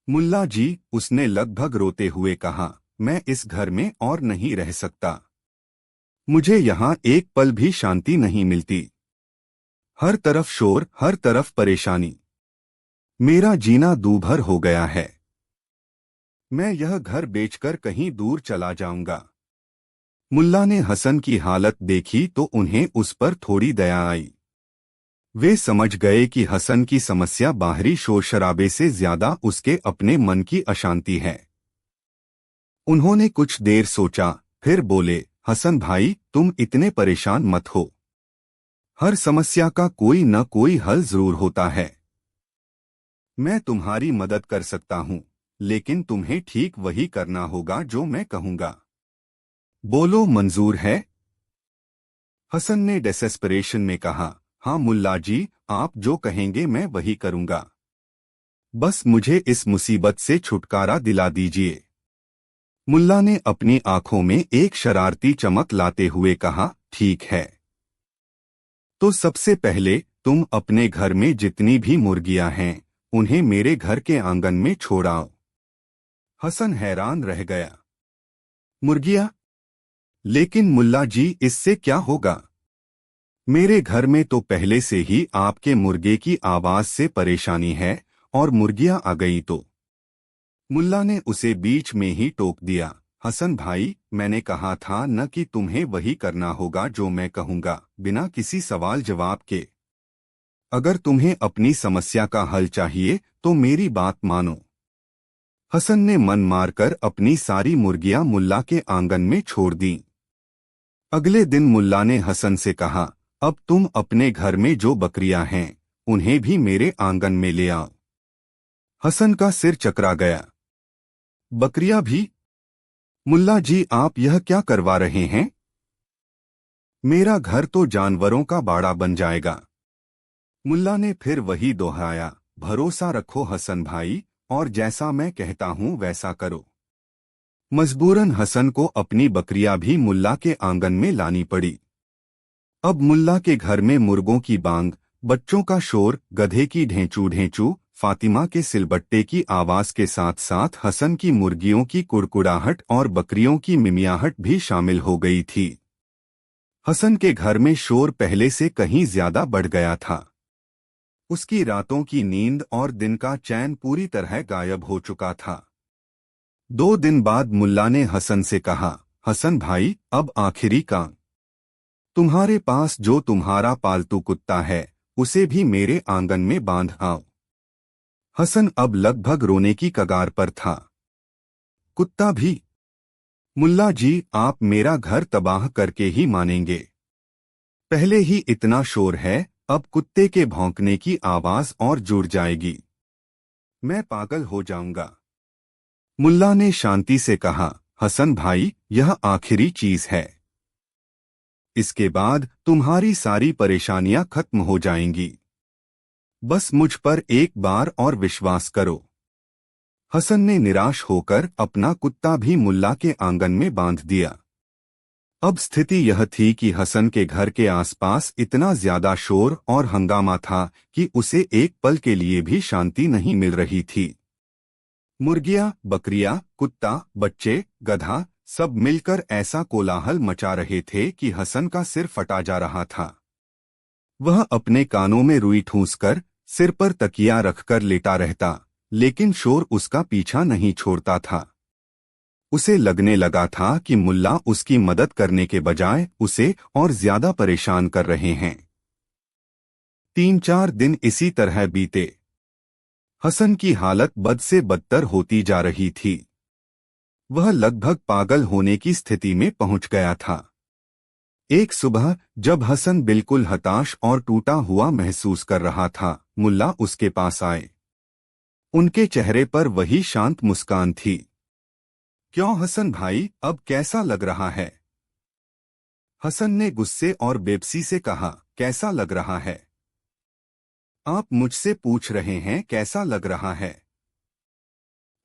मुल्ला जी, उसने लगभग रोते हुए कहा, मैं इस घर में और नहीं रह सकता। मुझे यहाँ एक पल भी शांति नहीं मिलती। हर तरफ शोर, हर तरफ परेशानी। मेरा जीना दूभर हो गया है। मैं यह घर बेचकर कहीं दूर चला जाऊंगा। मुल्ला ने हसन की हालत देखी तो उन्हें उस पर थोड़ी दया आई। वे समझ गए कि हसन की समस्या बाहरी शोर शराबे से ज्यादा उसके अपने मन की अशांति है। उन्होंने कुछ देर सोचा, फिर बोले, हसन भाई, तुम इतने परेशान मत हो। हर समस्या का कोई न कोई हल जरूर होता है। मैं तुम्हारी मदद कर सकता हूं, लेकिन तुम्हें ठीक वही करना होगा जो मैं कहूंगा। बोलो, मंजूर है? हसन ने डेस्परेशन में कहा, हाँ मुल्ला जी, आप जो कहेंगे मैं वही करूंगा। बस मुझे इस मुसीबत से छुटकारा दिला दीजिए। मुल्ला ने अपनी आंखों में एक शरारती चमक लाते हुए कहा, ठीक है। तो सबसे पहले तुम अपने घर में जितनी भी मुर्गियां हैं, उन्हें मेरे घर के आंगन में छोड़ाओ। हसन हैरान रह गया। मुर्गियां? लेकिन मुल्ला जी, इससे क्या होगा? मेरे घर में तो पहले से ही आपके मुर्गे की आवाज से परेशानी है, और मुर्गियां आ गई तो। मुल्ला ने उसे बीच में ही टोक दिया, हसन भाई, मैंने कहा था न कि तुम्हें वही करना होगा जो मैं कहूंगा, बिना किसी सवाल जवाब के। अगर तुम्हें अपनी समस्या का हल चाहिए तो मेरी बात मानो। हसन ने मन मारकर अपनी सारी मुर्गियां मुल्ला के आंगन में छोड़ दीं। अगले दिन मुल्ला ने हसन से कहा, अब तुम अपने घर में जो बकरियां हैं, उन्हें भी मेरे आंगन में ले आओ। हसन का सिर चकरा गया। बकरियां भी? मुल्ला जी, आप यह क्या करवा रहे हैं? मेरा घर तो जानवरों का बाड़ा बन जाएगा। मुल्ला ने फिर वही दोहराया, भरोसा रखो हसन भाई, और जैसा मैं कहता हूं वैसा करो। मजबूरन हसन को अपनी बकरियां भी मुल्ला के आंगन में लानी पड़ी। अब मुल्ला के घर में मुर्गों की बांग, बच्चों का शोर, गधे की ढेंचू ढेंचू, फातिमा के सिलबट्टे की आवाज के साथ साथ हसन की मुर्गियों की कुड़कुड़ाहट और बकरियों की मिमियाहट भी शामिल हो गई थी। हसन के घर में शोर पहले से कहीं ज्यादा बढ़ गया था। उसकी रातों की नींद और दिन का चैन पूरी तरह गायब हो चुका था। 2 दिन बाद मुल्ला ने हसन से कहा, हसन भाई, अब आखिरी काम। तुम्हारे पास जो तुम्हारा पालतू कुत्ता है, उसे भी मेरे आंगन में बांध आओ। हसन अब लगभग रोने की कगार पर था। कुत्ता भी? मुल्ला जी, आप मेरा घर तबाह करके ही मानेंगे। पहले ही इतना शोर है, अब कुत्ते के भौंकने की आवाज और जुड़ जाएगी। मैं पागल हो जाऊंगा। मुल्ला ने शांति से कहा, हसन भाई, यह आखिरी चीज है। इसके बाद तुम्हारी सारी परेशानियां खत्म हो जाएंगी। बस मुझ पर एक बार और विश्वास करो। हसन ने निराश होकर अपना कुत्ता भी मुल्ला के आंगन में बांध दिया। अब स्थिति यह थी कि हसन के घर के आसपास इतना ज्यादा शोर और हंगामा था कि उसे एक पल के लिए भी शांति नहीं मिल रही थी। मुर्गियां, बकरियां, कुत्ता, बच्चे, गधा, सब मिलकर ऐसा कोलाहल मचा रहे थे कि हसन का सिर फटा जा रहा था। वह अपने कानों में रुई ठूंसकर, सिर पर तकिया रखकर लेटा रहता, लेकिन शोर उसका पीछा नहीं छोड़ता था। उसे लगने लगा था कि मुल्ला उसकी मदद करने के बजाय उसे और ज्यादा परेशान कर रहे हैं। 3-4 दिन इसी तरह बीते। हसन की हालत बद से बदतर होती जा रही थी। वह लगभग पागल होने की स्थिति में पहुंच गया था। एक सुबह जब हसन बिल्कुल हताश और टूटा हुआ महसूस कर रहा था, मुल्ला उसके पास आए। उनके चेहरे पर वही शांत मुस्कान थी। क्यों हसन भाई, अब कैसा लग रहा है? हसन ने गुस्से और बेबसी से कहा, कैसा लग रहा है? आप मुझसे पूछ रहे हैं कैसा लग रहा है?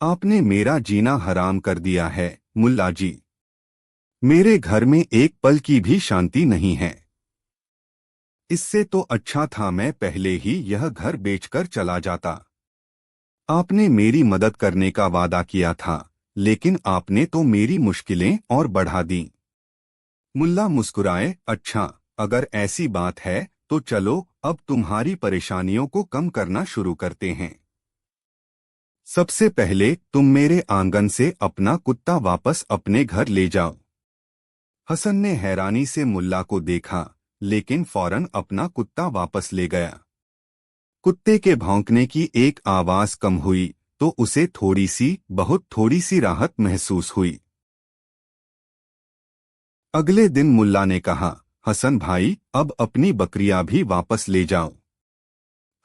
आपने मेरा जीना हराम कर दिया है मुल्ला जी। मेरे घर में एक पल की भी शांति नहीं है। इससे तो अच्छा था मैं पहले ही यह घर बेचकर चला जाता। आपने मेरी मदद करने का वादा किया था, लेकिन आपने तो मेरी मुश्किलें और बढ़ा दी। मुल्ला मुस्कुराए, अच्छा, अगर ऐसी बात है तो चलो अब तुम्हारी परेशानियों को कम करना शुरू करते हैं। सबसे पहले तुम मेरे आंगन से अपना कुत्ता वापस अपने घर ले जाओ। हसन ने हैरानी से मुल्ला को देखा, लेकिन फौरन अपना कुत्ता वापस ले गया। कुत्ते के भौंकने की एक आवाज कम हुई तो उसे बहुत थोड़ी सी राहत महसूस हुई। अगले दिन मुल्ला ने कहा, हसन भाई, अब अपनी बकरियां भी वापस ले जाओ।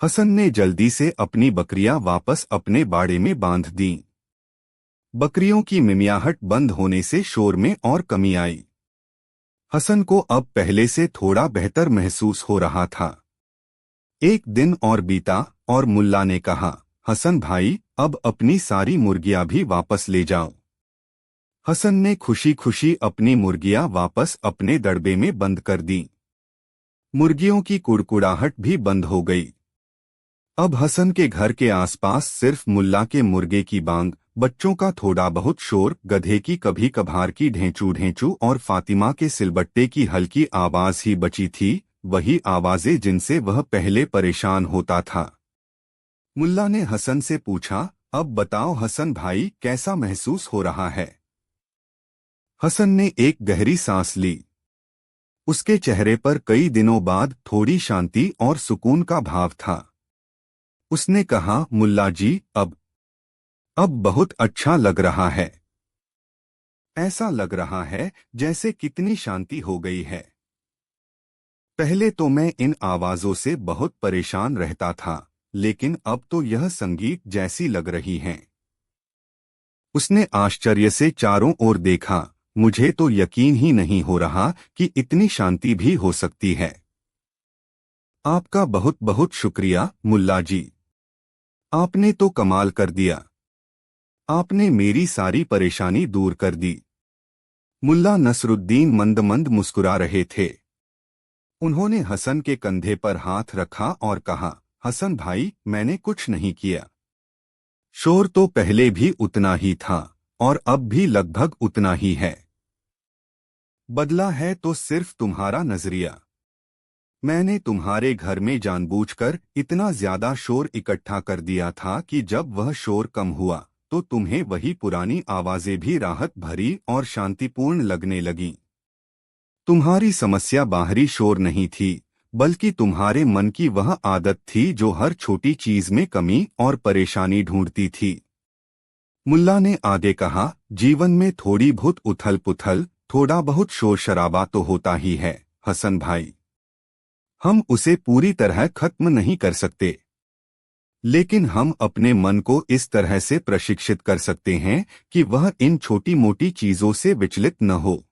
हसन ने जल्दी से अपनी बकरियां वापस अपने बाड़े में बांध दीं। बकरियों की मिमियाहट बंद होने से शोर में और कमी आई। हसन को अब पहले से थोड़ा बेहतर महसूस हो रहा था। एक दिन और बीता और मुल्ला ने कहा, हसन भाई, अब अपनी सारी मुर्गियां भी वापस ले जाओ। हसन ने खुशी खुशी अपनी मुर्गियां वापस अपने दड़बे में बंद कर दी। मुर्गियों की कुड़कुड़ाहट भी बंद हो गई। अब हसन के घर के आसपास सिर्फ मुल्ला के मुर्गे की बांग, बच्चों का थोड़ा बहुत शोर, गधे की कभी कभार की ढेंचू ढेंचू और फातिमा के सिलबट्टे की हल्की आवाज ही बची थी, वही आवाजें जिनसे वह पहले परेशान होता था। मुल्ला ने हसन से पूछा, अब बताओ हसन भाई, कैसा महसूस हो रहा है? हसन ने एक गहरी सांस ली। उसके चेहरे पर कई दिनों बाद थोड़ी शांति और सुकून का भाव था। उसने कहा, मुल्ला जी, अब बहुत अच्छा लग रहा है। ऐसा लग रहा है जैसे कितनी शांति हो गई है। पहले तो मैं इन आवाजों से बहुत परेशान रहता था, लेकिन अब तो यह संगीत जैसी लग रही हैं। उसने आश्चर्य से चारों ओर देखा, मुझे तो यकीन ही नहीं हो रहा कि इतनी शांति भी हो सकती है। आपका बहुत बहुत शुक्रिया मुल्ला जी। आपने तो कमाल कर दिया। आपने मेरी सारी परेशानी दूर कर दी। मुल्ला नसरुद्दीन मंद मंद मुस्कुरा रहे थे। उन्होंने हसन के कंधे पर हाथ रखा और कहा, हसन भाई, मैंने कुछ नहीं किया। शोर तो पहले भी उतना ही था और अब भी लगभग उतना ही है। बदला है तो सिर्फ तुम्हारा नजरिया। मैंने तुम्हारे घर में जानबूझकर इतना ज्यादा शोर इकट्ठा कर दिया था कि जब वह शोर कम हुआ तो तुम्हें वही पुरानी आवाजें भी राहत भरी और शांतिपूर्ण लगने लगीं। तुम्हारी समस्या बाहरी शोर नहीं थी, बल्कि तुम्हारे मन की वह आदत थी जो हर छोटी चीज में कमी और परेशानी ढूंढती थी। मुल्ला ने आगे कहा, जीवन में थोड़ी बहुत उथल पुथल, थोड़ा बहुत शोर शराबा तो होता ही है हसन भाई। हम उसे पूरी तरह खत्म नहीं कर सकते, लेकिन हम अपने मन को इस तरह से प्रशिक्षित कर सकते हैं कि वह इन छोटी मोटी चीजों से विचलित न हो।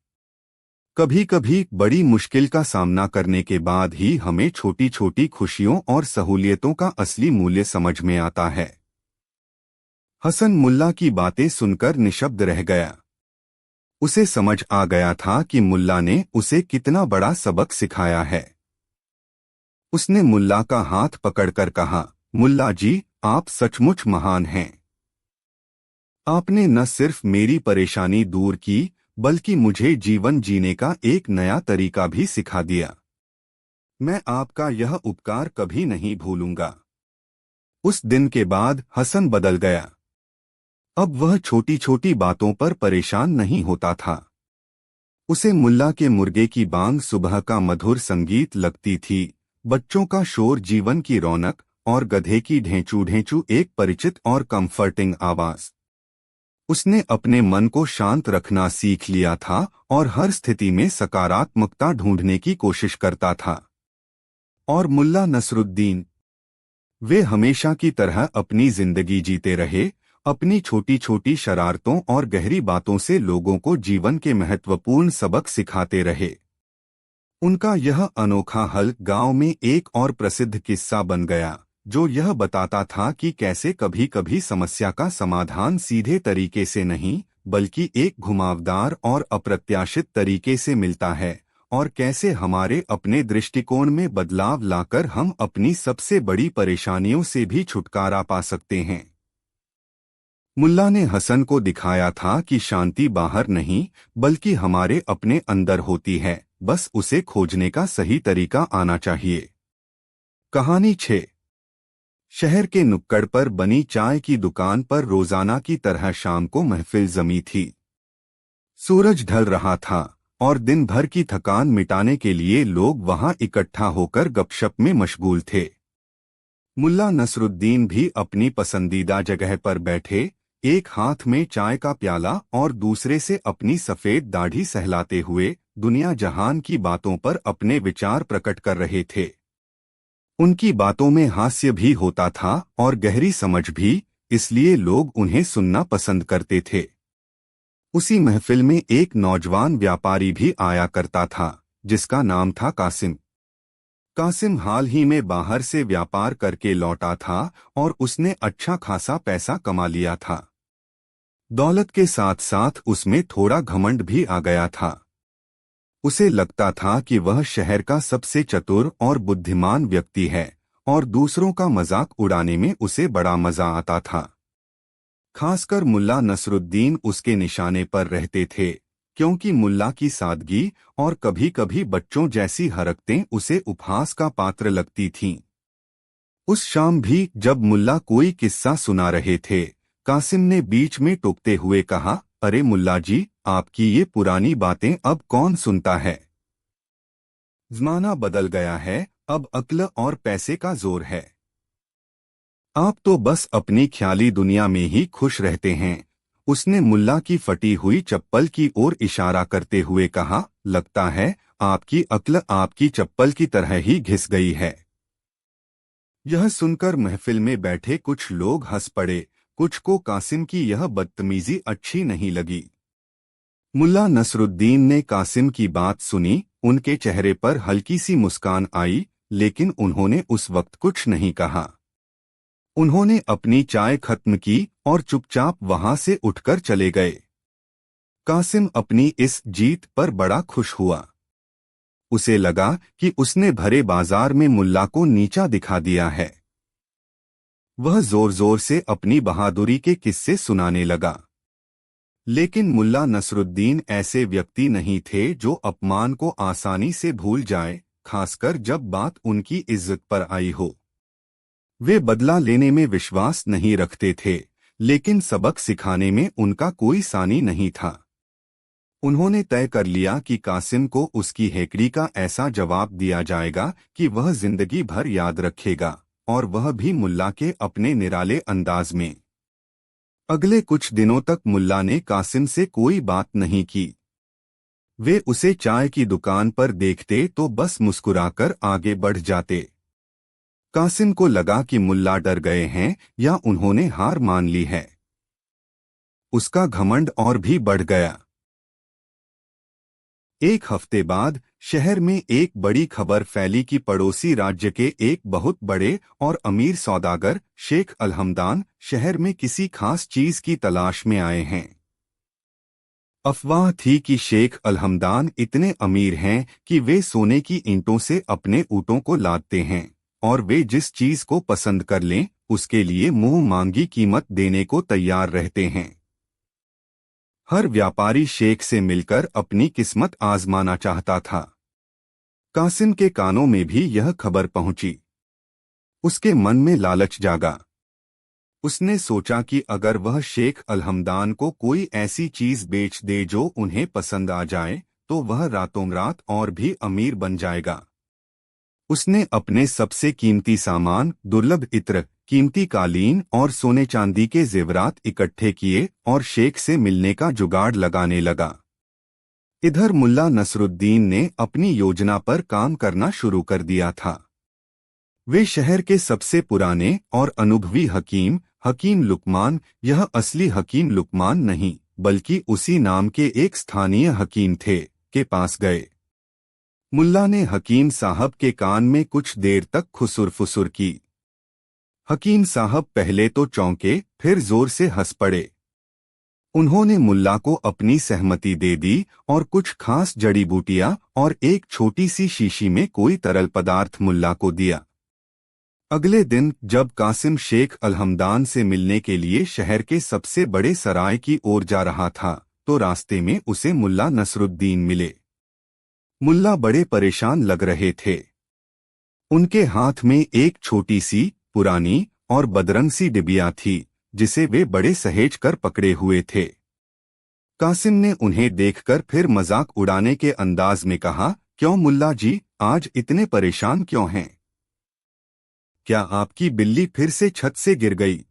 कभी कभी बड़ी मुश्किल का सामना करने के बाद ही हमें छोटी छोटी खुशियों और सहूलियतों का असली मूल्य समझ में आता है। हसन मुल्ला की बातें सुनकर निशब्द रह गया। उसे समझ आ गया था कि मुल्ला ने उसे कितना बड़ा सबक सिखाया है। उसने मुल्ला का हाथ पकड़कर कहा, मुल्ला जी, आप सचमुच महान हैं। आपने न सिर्फ मेरी परेशानी दूर की, बल्कि मुझे जीवन जीने का एक नया तरीका भी सिखा दिया। मैं आपका यह उपकार कभी नहीं भूलूंगा। उस दिन के बाद हसन बदल गया। अब वह छोटी छोटी बातों पर परेशान नहीं होता था। उसे मुल्ला के मुर्गे की बांग सुबह का मधुर संगीत लगती थी, बच्चों का शोर जीवन की रौनक और गधे की ढेंचू ढेंचू एक परिचित और कंफर्टिंग आवाज। उसने अपने मन को शांत रखना सीख लिया था और हर स्थिति में सकारात्मकता ढूंढने की कोशिश करता था। और मुल्ला नसरुद्दीन, वे हमेशा की तरह अपनी जिंदगी जीते रहे, अपनी छोटी छोटी शरारतों और गहरी बातों से लोगों को जीवन के महत्वपूर्ण सबक सिखाते रहे। उनका यह अनोखा हल गांव में एक और प्रसिद्ध किस्सा बन गया, जो यह बताता था कि कैसे कभी कभी समस्या का समाधान सीधे तरीके से नहीं, बल्कि एक घुमावदार और अप्रत्याशित तरीके से मिलता है, और कैसे हमारे अपने दृष्टिकोण में बदलाव लाकर हम अपनी सबसे बड़ी परेशानियों से भी छुटकारा पा सकते हैं। मुल्ला ने हसन को दिखाया था कि शांति बाहर नहीं, बल्कि हमारे अपने अंदर होती है, बस उसे खोजने का सही तरीका आना चाहिए। कहानी 6। शहर के नुक्कड़ पर बनी चाय की दुकान पर रोजाना की तरह शाम को महफिल जमी थी। सूरज ढल रहा था और दिन भर की थकान मिटाने के लिए लोग वहां इकट्ठा होकर गपशप में मशगूल थे। मुल्ला नसरुद्दीन भी अपनी पसंदीदा जगह पर बैठे, एक हाथ में चाय का प्याला और दूसरे से अपनी सफेद दाढ़ी सहलाते हुए दुनिया जहान की बातों पर अपने विचार प्रकट कर रहे थे। उनकी बातों में हास्य भी होता था और गहरी समझ भी, इसलिए लोग उन्हें सुनना पसंद करते थे। उसी महफिल में एक नौजवान व्यापारी भी आया करता था, जिसका नाम था कासिम। कासिम हाल ही में बाहर से व्यापार करके लौटा था और उसने अच्छा खासा पैसा कमा लिया था। दौलत के साथ साथ उसमें थोड़ा घमंड भी आ गया था। उसे लगता था कि वह शहर का सबसे चतुर और बुद्धिमान व्यक्ति है और दूसरों का मजाक उड़ाने में उसे बड़ा मजा आता था। खासकर मुल्ला नसरुद्दीन उसके निशाने पर रहते थे, क्योंकि मुल्ला की सादगी और कभी कभी बच्चों जैसी हरकतें उसे उपहास का पात्र लगती थीं। उस शाम भी जब मुल्ला कोई किस्सा सुना रहे थे, कासिम ने बीच में टोकते हुए कहा, अरे मुल्ला जी, आपकी ये पुरानी बातें अब कौन सुनता है? ज़माना बदल गया है, अब अक्ल और पैसे का जोर है। आप तो बस अपनी ख्याली दुनिया में ही खुश रहते हैं। उसने मुल्ला की फटी हुई चप्पल की ओर इशारा करते हुए कहा, लगता है आपकी अक्ल आपकी चप्पल की तरह ही घिस गई है। यह सुनकर महफिल में बैठे कुछ लोग हंस पड़े, कुछ को कासिम की यह बदतमीजी अच्छी नहीं लगी। मुल्ला नसरुद्दीन ने कासिम की बात सुनी, उनके चेहरे पर हल्की सी मुस्कान आई, लेकिन उन्होंने उस वक्त कुछ नहीं कहा। उन्होंने अपनी चाय खत्म की और चुपचाप वहां से उठकर चले गए। कासिम अपनी इस जीत पर बड़ा खुश हुआ। उसे लगा कि उसने भरे बाजार में मुल्ला को नीचा दिखा दिया है। वह जोर जोर से अपनी बहादुरी के किस्से सुनाने लगा। लेकिन मुल्ला नसरुद्दीन ऐसे व्यक्ति नहीं थे जो अपमान को आसानी से भूल जाए, खासकर जब बात उनकी इज्जत पर आई हो। वे बदला लेने में विश्वास नहीं रखते थे, लेकिन सबक सिखाने में उनका कोई सानी नहीं था। उन्होंने तय कर लिया कि कासिम को उसकी हेकड़ी का ऐसा जवाब दिया जाएगा कि वह जिंदगी भर याद रखेगा, और वह भी मुल्ला के अपने निराले अंदाज में। अगले कुछ दिनों तक मुल्ला ने कासिम से कोई बात नहीं की। वे उसे चाय की दुकान पर देखते तो बस मुस्कुराकर आगे बढ़ जाते। कासिम को लगा कि मुल्ला डर गए हैं या उन्होंने हार मान ली है। उसका घमंड और भी बढ़ गया। एक हफ्ते बाद शहर में एक बड़ी खबर फैली कि पड़ोसी राज्य के एक बहुत बड़े और अमीर सौदागर शेख अलहमदान शहर में किसी खास चीज की तलाश में आए हैं। अफवाह थी कि शेख अलहमदान इतने अमीर हैं कि वे सोने की ईंटों से अपने ऊँटों को लादते हैं, और वे जिस चीज को पसंद कर लें उसके लिए मुंह मांगी कीमत देने को तैयार रहते हैं। हर व्यापारी शेख से मिलकर अपनी किस्मत आजमाना चाहता था। कासिम के कानों में भी यह खबर पहुंची। उसके मन में लालच जागा। उसने सोचा कि अगर वह शेख अलहमदान को कोई ऐसी चीज बेच दे जो उन्हें पसंद आ जाए, तो वह रातों रात और भी अमीर बन जाएगा। उसने अपने सबसे कीमती सामान, दुर्लभ इत्र, कीमती कालीन और सोने चांदी के जेवरात इकट्ठे किए और शेख से मिलने का जुगाड़ लगाने लगा। इधर मुल्ला नसरुद्दीन ने अपनी योजना पर काम करना शुरू कर दिया था। वे शहर के सबसे पुराने और अनुभवी हकीम लुकमान, यह असली हकीम लुकमान नहीं बल्कि उसी नाम के एक स्थानीय हकीम थे, के पास गए। मुल्ला ने हकीम साहब के कान में कुछ देर तक खुसुर-फुसुर की। हकीम साहब पहले तो चौंके, फिर जोर से हंस पड़े। उन्होंने मुल्ला को अपनी सहमति दे दी और कुछ खास जड़ी बूटियां और एक छोटी सी शीशी में कोई तरल पदार्थ मुल्ला को दिया। अगले दिन जब कासिम शेख अलहमदान से मिलने के लिए शहर के सबसे बड़े सराय की ओर जा रहा था, तो रास्ते में उसे मुल्ला नसरुद्दीन मिले। मुल्ला बड़े परेशान लग रहे थे। उनके हाथ में एक छोटी सी, पुरानी और बदरंग सी डिबिया थी, जिसे वे बड़े सहेज कर पकड़े हुए थे। कासिम ने उन्हें देखकर फिर मजाक उड़ाने के अंदाज में कहा, क्यों मुल्ला जी, आज इतने परेशान क्यों हैं? क्या आपकी बिल्ली फिर से छत से गिर गई?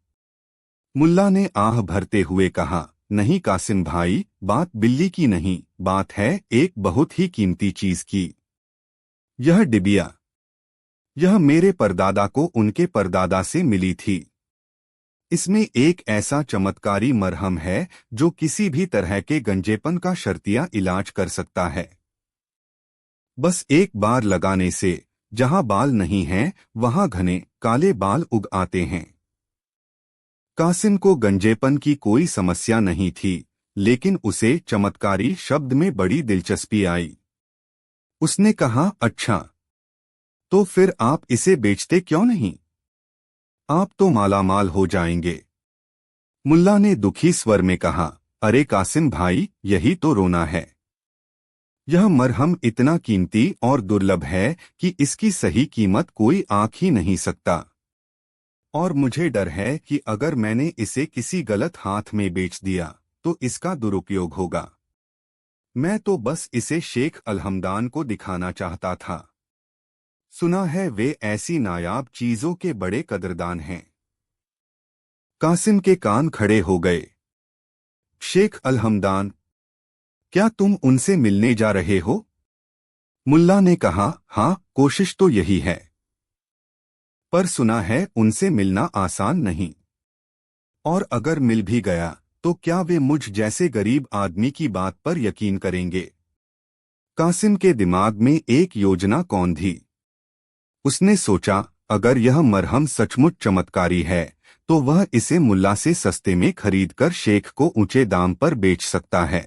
मुल्ला ने आह भरते हुए कहा, नहीं कासिम भाई, बात बिल्ली की नहीं, बात है एक बहुत ही कीमती चीज की। यह डिबिया, यह मेरे परदादा को उनके परदादा से मिली थी। इसमें एक ऐसा चमत्कारी मरहम है जो किसी भी तरह के गंजेपन का शर्तिया इलाज कर सकता है। बस एक बार लगाने से जहां बाल नहीं हैं, वहां घने काले बाल उग आते हैं। कासिम को गंजेपन की कोई समस्या नहीं थी, लेकिन उसे चमत्कारी शब्द में बड़ी दिलचस्पी आई। उसने कहा, अच्छा, तो फिर आप इसे बेचते क्यों नहीं? आप तो मालामाल हो जाएंगे। मुल्ला ने दुखी स्वर में कहा, अरे कासिम भाई, यही तो रोना है। यह मरहम इतना कीमती और दुर्लभ है कि इसकी सही कीमत कोई आंक ही नहीं सकता। और मुझे डर है कि अगर मैंने इसे किसी गलत हाथ में बेच दिया तो इसका दुरुपयोग होगा। मैं तो बस इसे शेख अलहमदान को दिखाना चाहता था। सुना है वे ऐसी नायाब चीजों के बड़े कदरदान हैं। कासिम के कान खड़े हो गए। शेख अलहमदान, क्या तुम उनसे मिलने जा रहे हो? मुल्ला ने कहा, हाँ, कोशिश तो यही है, पर सुना है उनसे मिलना आसान नहीं। और अगर मिल भी गया तो क्या वे मुझ जैसे गरीब आदमी की बात पर यकीन करेंगे? कासिम के दिमाग में एक योजना कौन थी। उसने सोचा, अगर यह मरहम सचमुच चमत्कारी है तो वह इसे मुल्ला से सस्ते में खरीदकर शेख को ऊंचे दाम पर बेच सकता है।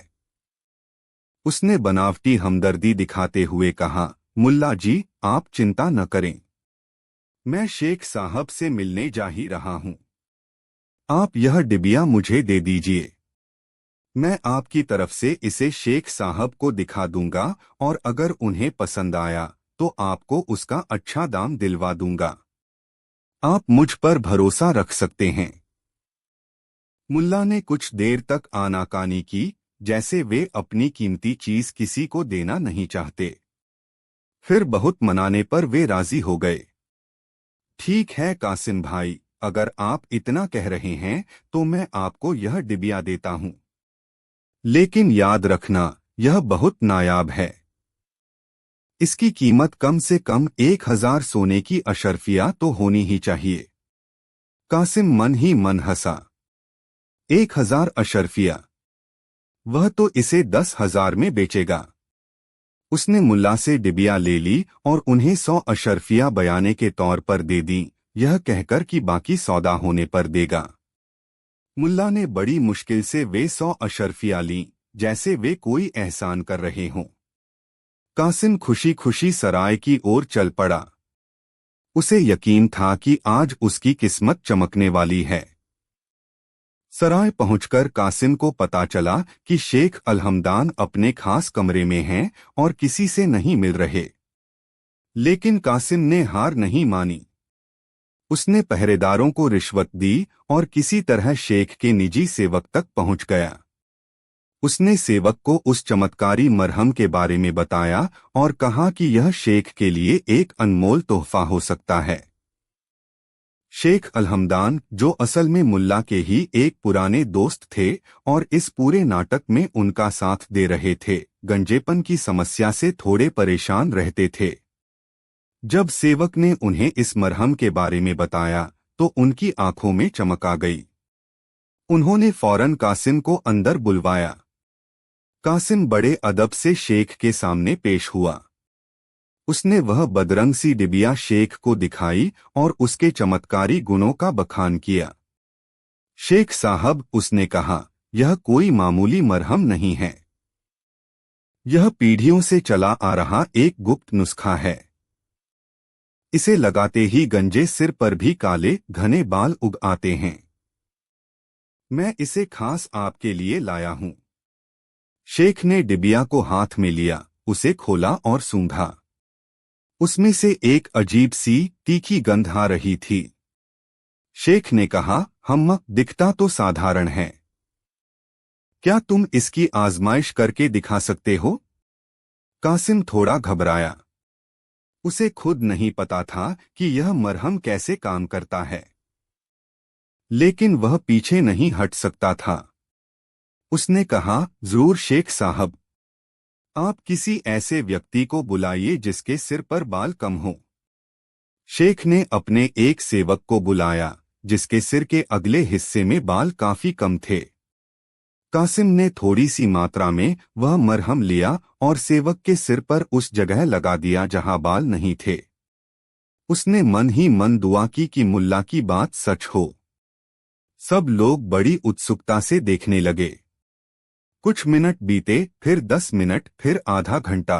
उसने बनावटी हमदर्दी दिखाते हुए कहा, मुल्ला जी, आप चिंता न करें, मैं शेख साहब से मिलने जा ही रहा हूं। आप यह डिबिया मुझे दे दीजिए। मैं आपकी तरफ से इसे शेख साहब को दिखा दूंगा और अगर उन्हें पसंद आया तो आपको उसका अच्छा दाम दिलवा दूंगा। आप मुझ पर भरोसा रख सकते हैं। मुल्ला ने कुछ देर तक आनाकानी की, जैसे वे अपनी कीमती चीज किसी को देना नहीं चाहते। फिर बहुत मनाने पर वे राजी हो गए। ठीक है कासिम भाई, अगर आप इतना कह रहे हैं तो मैं आपको यह डिबिया देता हूं। लेकिन याद रखना, यह बहुत नायाब है। इसकी कीमत कम से कम 1000 सोने की अशर्फिया तो होनी ही चाहिए। कासिम मन ही मन हंसा। 1000 अशर्फिया? वह तो इसे 10,000 में बेचेगा। उसने मुल्ला से डिबिया ले ली और उन्हें 100 अशर्फिया बयाने के तौर पर दे दी, यह कहकर कि बाकी सौदा होने पर देगा। मुल्ला ने बड़ी मुश्किल से वे 100 अशर्फिया लीं, जैसे वे कोई एहसान कर रहे हों। कासिम खुशी खुशी सराय की ओर चल पड़ा। उसे यकीन था कि आज उसकी किस्मत चमकने वाली है। सराय पहुंचकर कासिम को पता चला कि शेख अलहमदान अपने खास कमरे में हैं और किसी से नहीं मिल रहे। लेकिन कासिम ने हार नहीं मानी। उसने पहरेदारों को रिश्वत दी और किसी तरह शेख के निजी सेवक तक पहुंच गया। उसने सेवक को उस चमत्कारी मरहम के बारे में बताया और कहा कि यह शेख के लिए एक अनमोल तोहफा हो सकता है। शेख अलहमदान, जो असल में मुल्ला के ही एक पुराने दोस्त थे और इस पूरे नाटक में उनका साथ दे रहे थे, गंजेपन की समस्या से थोड़े परेशान रहते थे। जब सेवक ने उन्हें इस मरहम के बारे में बताया तो उनकी आंखों में चमक आ गई। उन्होंने फौरन कासिम को अंदर बुलवाया। कासिम बड़े अदब से शेख के सामने पेश हुआ। उसने वह बदरंग सी डिबिया शेख को दिखाई और उसके चमत्कारी गुणों का बखान किया। शेख साहब, उसने कहा, यह कोई मामूली मरहम नहीं है। यह पीढ़ियों से चला आ रहा एक गुप्त नुस्खा है। इसे लगाते ही गंजे सिर पर भी काले घने बाल उग आते हैं। मैं इसे खास आपके लिए लाया हूं। शेख ने डिबिया को हाथ में लिया, उसे खोला और सूंघा। उसमें से एक अजीब सी तीखी गंध आ रही थी। शेख ने कहा, दिखता तो साधारण है। क्या तुम इसकी आजमाइश करके दिखा सकते हो? कासिम थोड़ा घबराया। उसे खुद नहीं पता था कि यह मरहम कैसे काम करता है, लेकिन वह पीछे नहीं हट सकता था। उसने कहा, जरूर शेख साहब। आप किसी ऐसे व्यक्ति को बुलाइए जिसके सिर पर बाल कम हो। शेख ने अपने एक सेवक को बुलाया जिसके सिर के अगले हिस्से में बाल काफी कम थे। कासिम ने थोड़ी सी मात्रा में वह मरहम लिया और सेवक के सिर पर उस जगह लगा दिया जहां बाल नहीं थे। उसने मन ही मन दुआ की कि मुल्ला की बात सच हो। सब लोग बड़ी उत्सुकता से देखने लगे। कुछ मिनट बीते, फिर 10 मिनट, फिर आधा घंटा,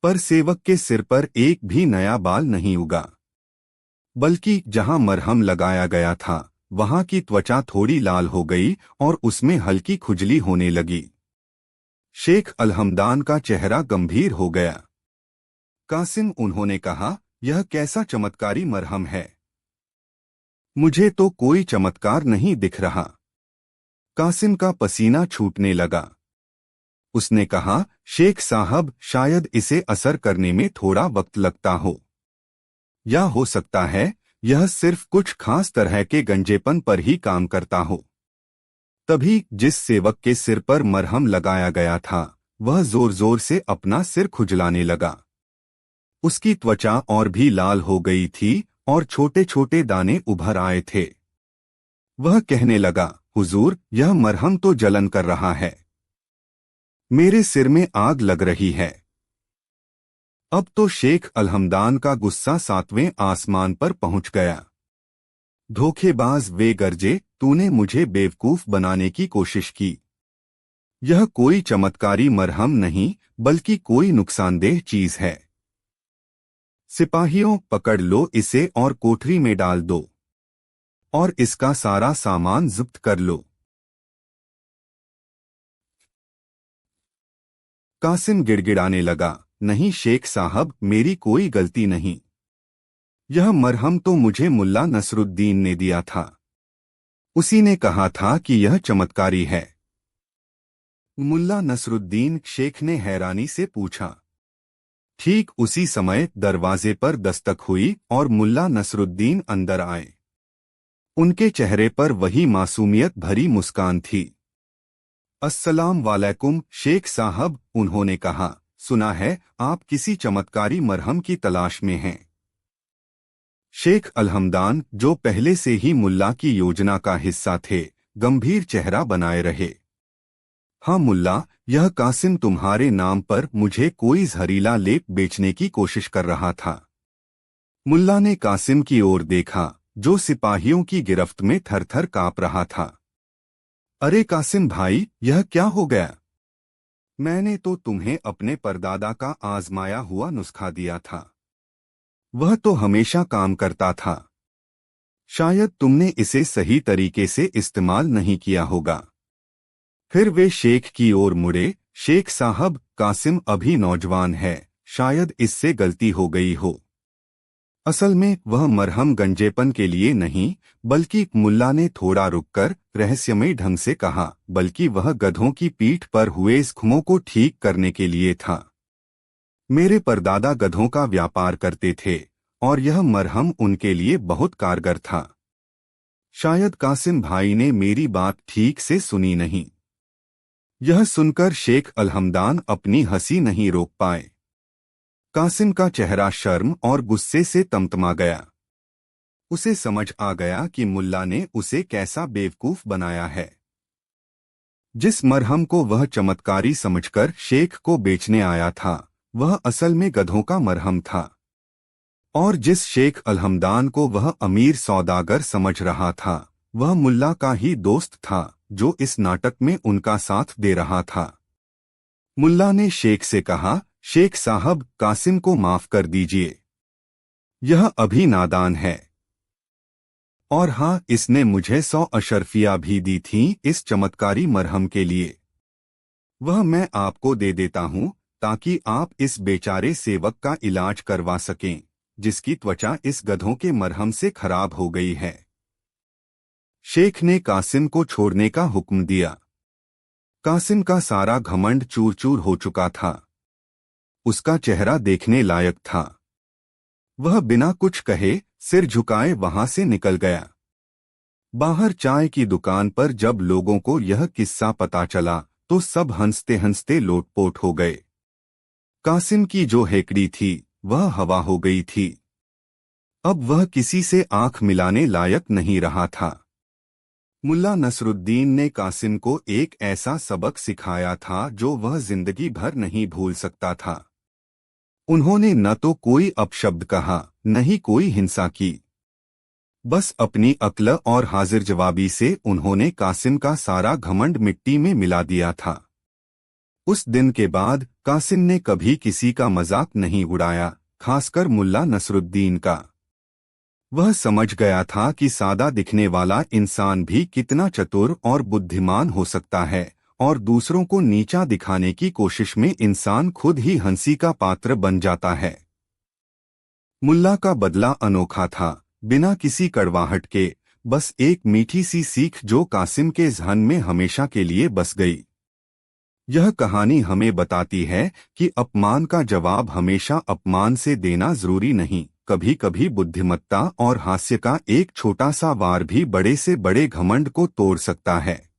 पर सेवक के सिर पर एक भी नया बाल नहीं उगा, बल्कि जहां मरहम लगाया गया था वहां की त्वचा थोड़ी लाल हो गई और उसमें हल्की खुजली होने लगी। शेख अलहमदान का चेहरा गंभीर हो गया। कासिम, उन्होंने कहा, यह कैसा चमत्कारी मरहम है? मुझे तो कोई चमत्कार नहीं दिख रहा। कासिम का पसीना छूटने लगा। उसने कहा, शेख साहब, शायद इसे असर करने में थोड़ा वक्त लगता हो, या हो सकता है यह सिर्फ कुछ खास तरह के गंजेपन पर ही काम करता हो। तभी जिस सेवक के सिर पर मरहम लगाया गया था वह जोर जोर से अपना सिर खुजलाने लगा। उसकी त्वचा और भी लाल हो गई थी और छोटे छोटे दाने उभर आए थे। वह कहने लगा, हुजूर, यह मरहम तो जलन कर रहा है। मेरे सिर में आग लग रही है। अब तो शेख अलहमदान का गुस्सा 7वें आसमान पर पहुंच गया। धोखेबाज, वे गरजे, तूने मुझे बेवकूफ बनाने की कोशिश की। यह कोई चमत्कारी मरहम नहीं बल्कि कोई नुकसानदेह चीज है। सिपाहियों, पकड़ लो इसे और कोठरी में डाल दो और इसका सारा सामान जब्त कर लो। कासिम गिड़गिड़ाने लगा, नहीं शेख साहब, मेरी कोई गलती नहीं। यह मरहम तो मुझे मुल्ला नसरुद्दीन ने दिया था। उसी ने कहा था कि यह चमत्कारी है। मुल्ला नसरुद्दीन? शेख ने हैरानी से पूछा। ठीक उसी समय दरवाजे पर दस्तक हुई और मुल्ला नसरुद्दीन अंदर आए। उनके चेहरे पर वही मासूमियत भरी मुस्कान थी। अस्सलाम वालेकुम शेख साहब, उन्होंने कहा, सुना है आप किसी चमत्कारी मरहम की तलाश में हैं। शेख अलहमदान, जो पहले से ही मुल्ला की योजना का हिस्सा थे, गंभीर चेहरा बनाए रहे। हाँ मुल्ला, यह कासिम तुम्हारे नाम पर मुझे कोई जहरीला लेप बेचने की कोशिश कर रहा था। मुल्ला ने कासिम की ओर देखा, जो सिपाहियों की गिरफ्त में थर-थर कांप रहा था। अरे कासिम भाई, यह क्या हो गया? मैंने तो तुम्हें अपने परदादा का आजमाया हुआ नुस्खा दिया था। वह तो हमेशा काम करता था। शायद तुमने इसे सही तरीके से इस्तेमाल नहीं किया होगा। फिर वे शेख की ओर मुड़े। शेख साहब, कासिम अभी नौजवान है, शायद इससे गलती हो गई हो। असल में वह मरहम गंजेपन के लिए नहीं, बल्कि मुल्ला ने थोड़ा रुककर रहस्यमय ढंग से कहा, बल्कि वह गधों की पीठ पर हुए जख्मों को ठीक करने के लिए था। मेरे परदादा गधों का व्यापार करते थे और यह मरहम उनके लिए बहुत कारगर था। शायद कासिम भाई ने मेरी बात ठीक से सुनी नहीं। यह सुनकर शेख अलहमदान अपनी हंसी नहीं रोक पाए। कासिम का चेहरा शर्म और गुस्से से तमतमा गया। उसे समझ आ गया कि मुल्ला ने उसे कैसा बेवकूफ बनाया है। जिस मरहम को वह चमत्कारी समझकर शेख को बेचने आया था, वह असल में गधों का मरहम था। और जिस शेख अलहमदान को वह अमीर सौदागर समझ रहा था, वह मुल्ला का ही दोस्त था जो इस नाटक में उनका साथ दे रहा था। मुल्ला ने शेख से कहा, शेख साहब, कासिम को माफ कर दीजिए। यह अभी नादान है। और हाँ, इसने मुझे 100 अशरफिया भी दी थीं इस चमत्कारी मरहम के लिए। वह मैं आपको दे देता हूँ ताकि आप इस बेचारे सेवक का इलाज करवा सकें, जिसकी त्वचा इस गधों के मरहम से खराब हो गई है। शेख ने कासिम को छोड़ने का हुक्म दिया। कासिम का सारा घमंड चूर चूर हो चुका था। उसका चेहरा देखने लायक था। वह बिना कुछ कहे सिर झुकाए वहां से निकल गया। बाहर चाय की दुकान पर जब लोगों को यह किस्सा पता चला तो सब हंसते हंसते लोटपोट हो गए। कासिम की जो हेकड़ी थी वह हवा हो गई थी। अब वह किसी से आंख मिलाने लायक नहीं रहा था। मुल्ला नसरुद्दीन ने कासिम को एक ऐसा सबक सिखाया था जो वह जिंदगी भर नहीं भूल सकता था। उन्होंने न तो कोई अपशब्द कहा, न ही कोई हिंसा की। बस अपनी अक्ल और हाजिर जवाबी से उन्होंने कासिम का सारा घमंड मिट्टी में मिला दिया था। उस दिन के बाद कासिम ने कभी किसी का मजाक नहीं उड़ाया, खासकर मुल्ला नसरुद्दीन का। वह समझ गया था कि सादा दिखने वाला इंसान भी कितना चतुर और बुद्धिमान हो सकता है, और दूसरों को नीचा दिखाने की कोशिश में इंसान खुद ही हंसी का पात्र बन जाता है। मुल्ला का बदला अनोखा था, बिना किसी कड़वाहट के, बस एक मीठी सी सीख जो कासिम के ज़हन में हमेशा के लिए बस गई। यह कहानी हमें बताती है कि अपमान का जवाब हमेशा अपमान से देना जरूरी नहीं। कभी कभी बुद्धिमत्ता और हास्य का एक छोटा सा वार भी बड़े से बड़े घमंड को तोड़ सकता है।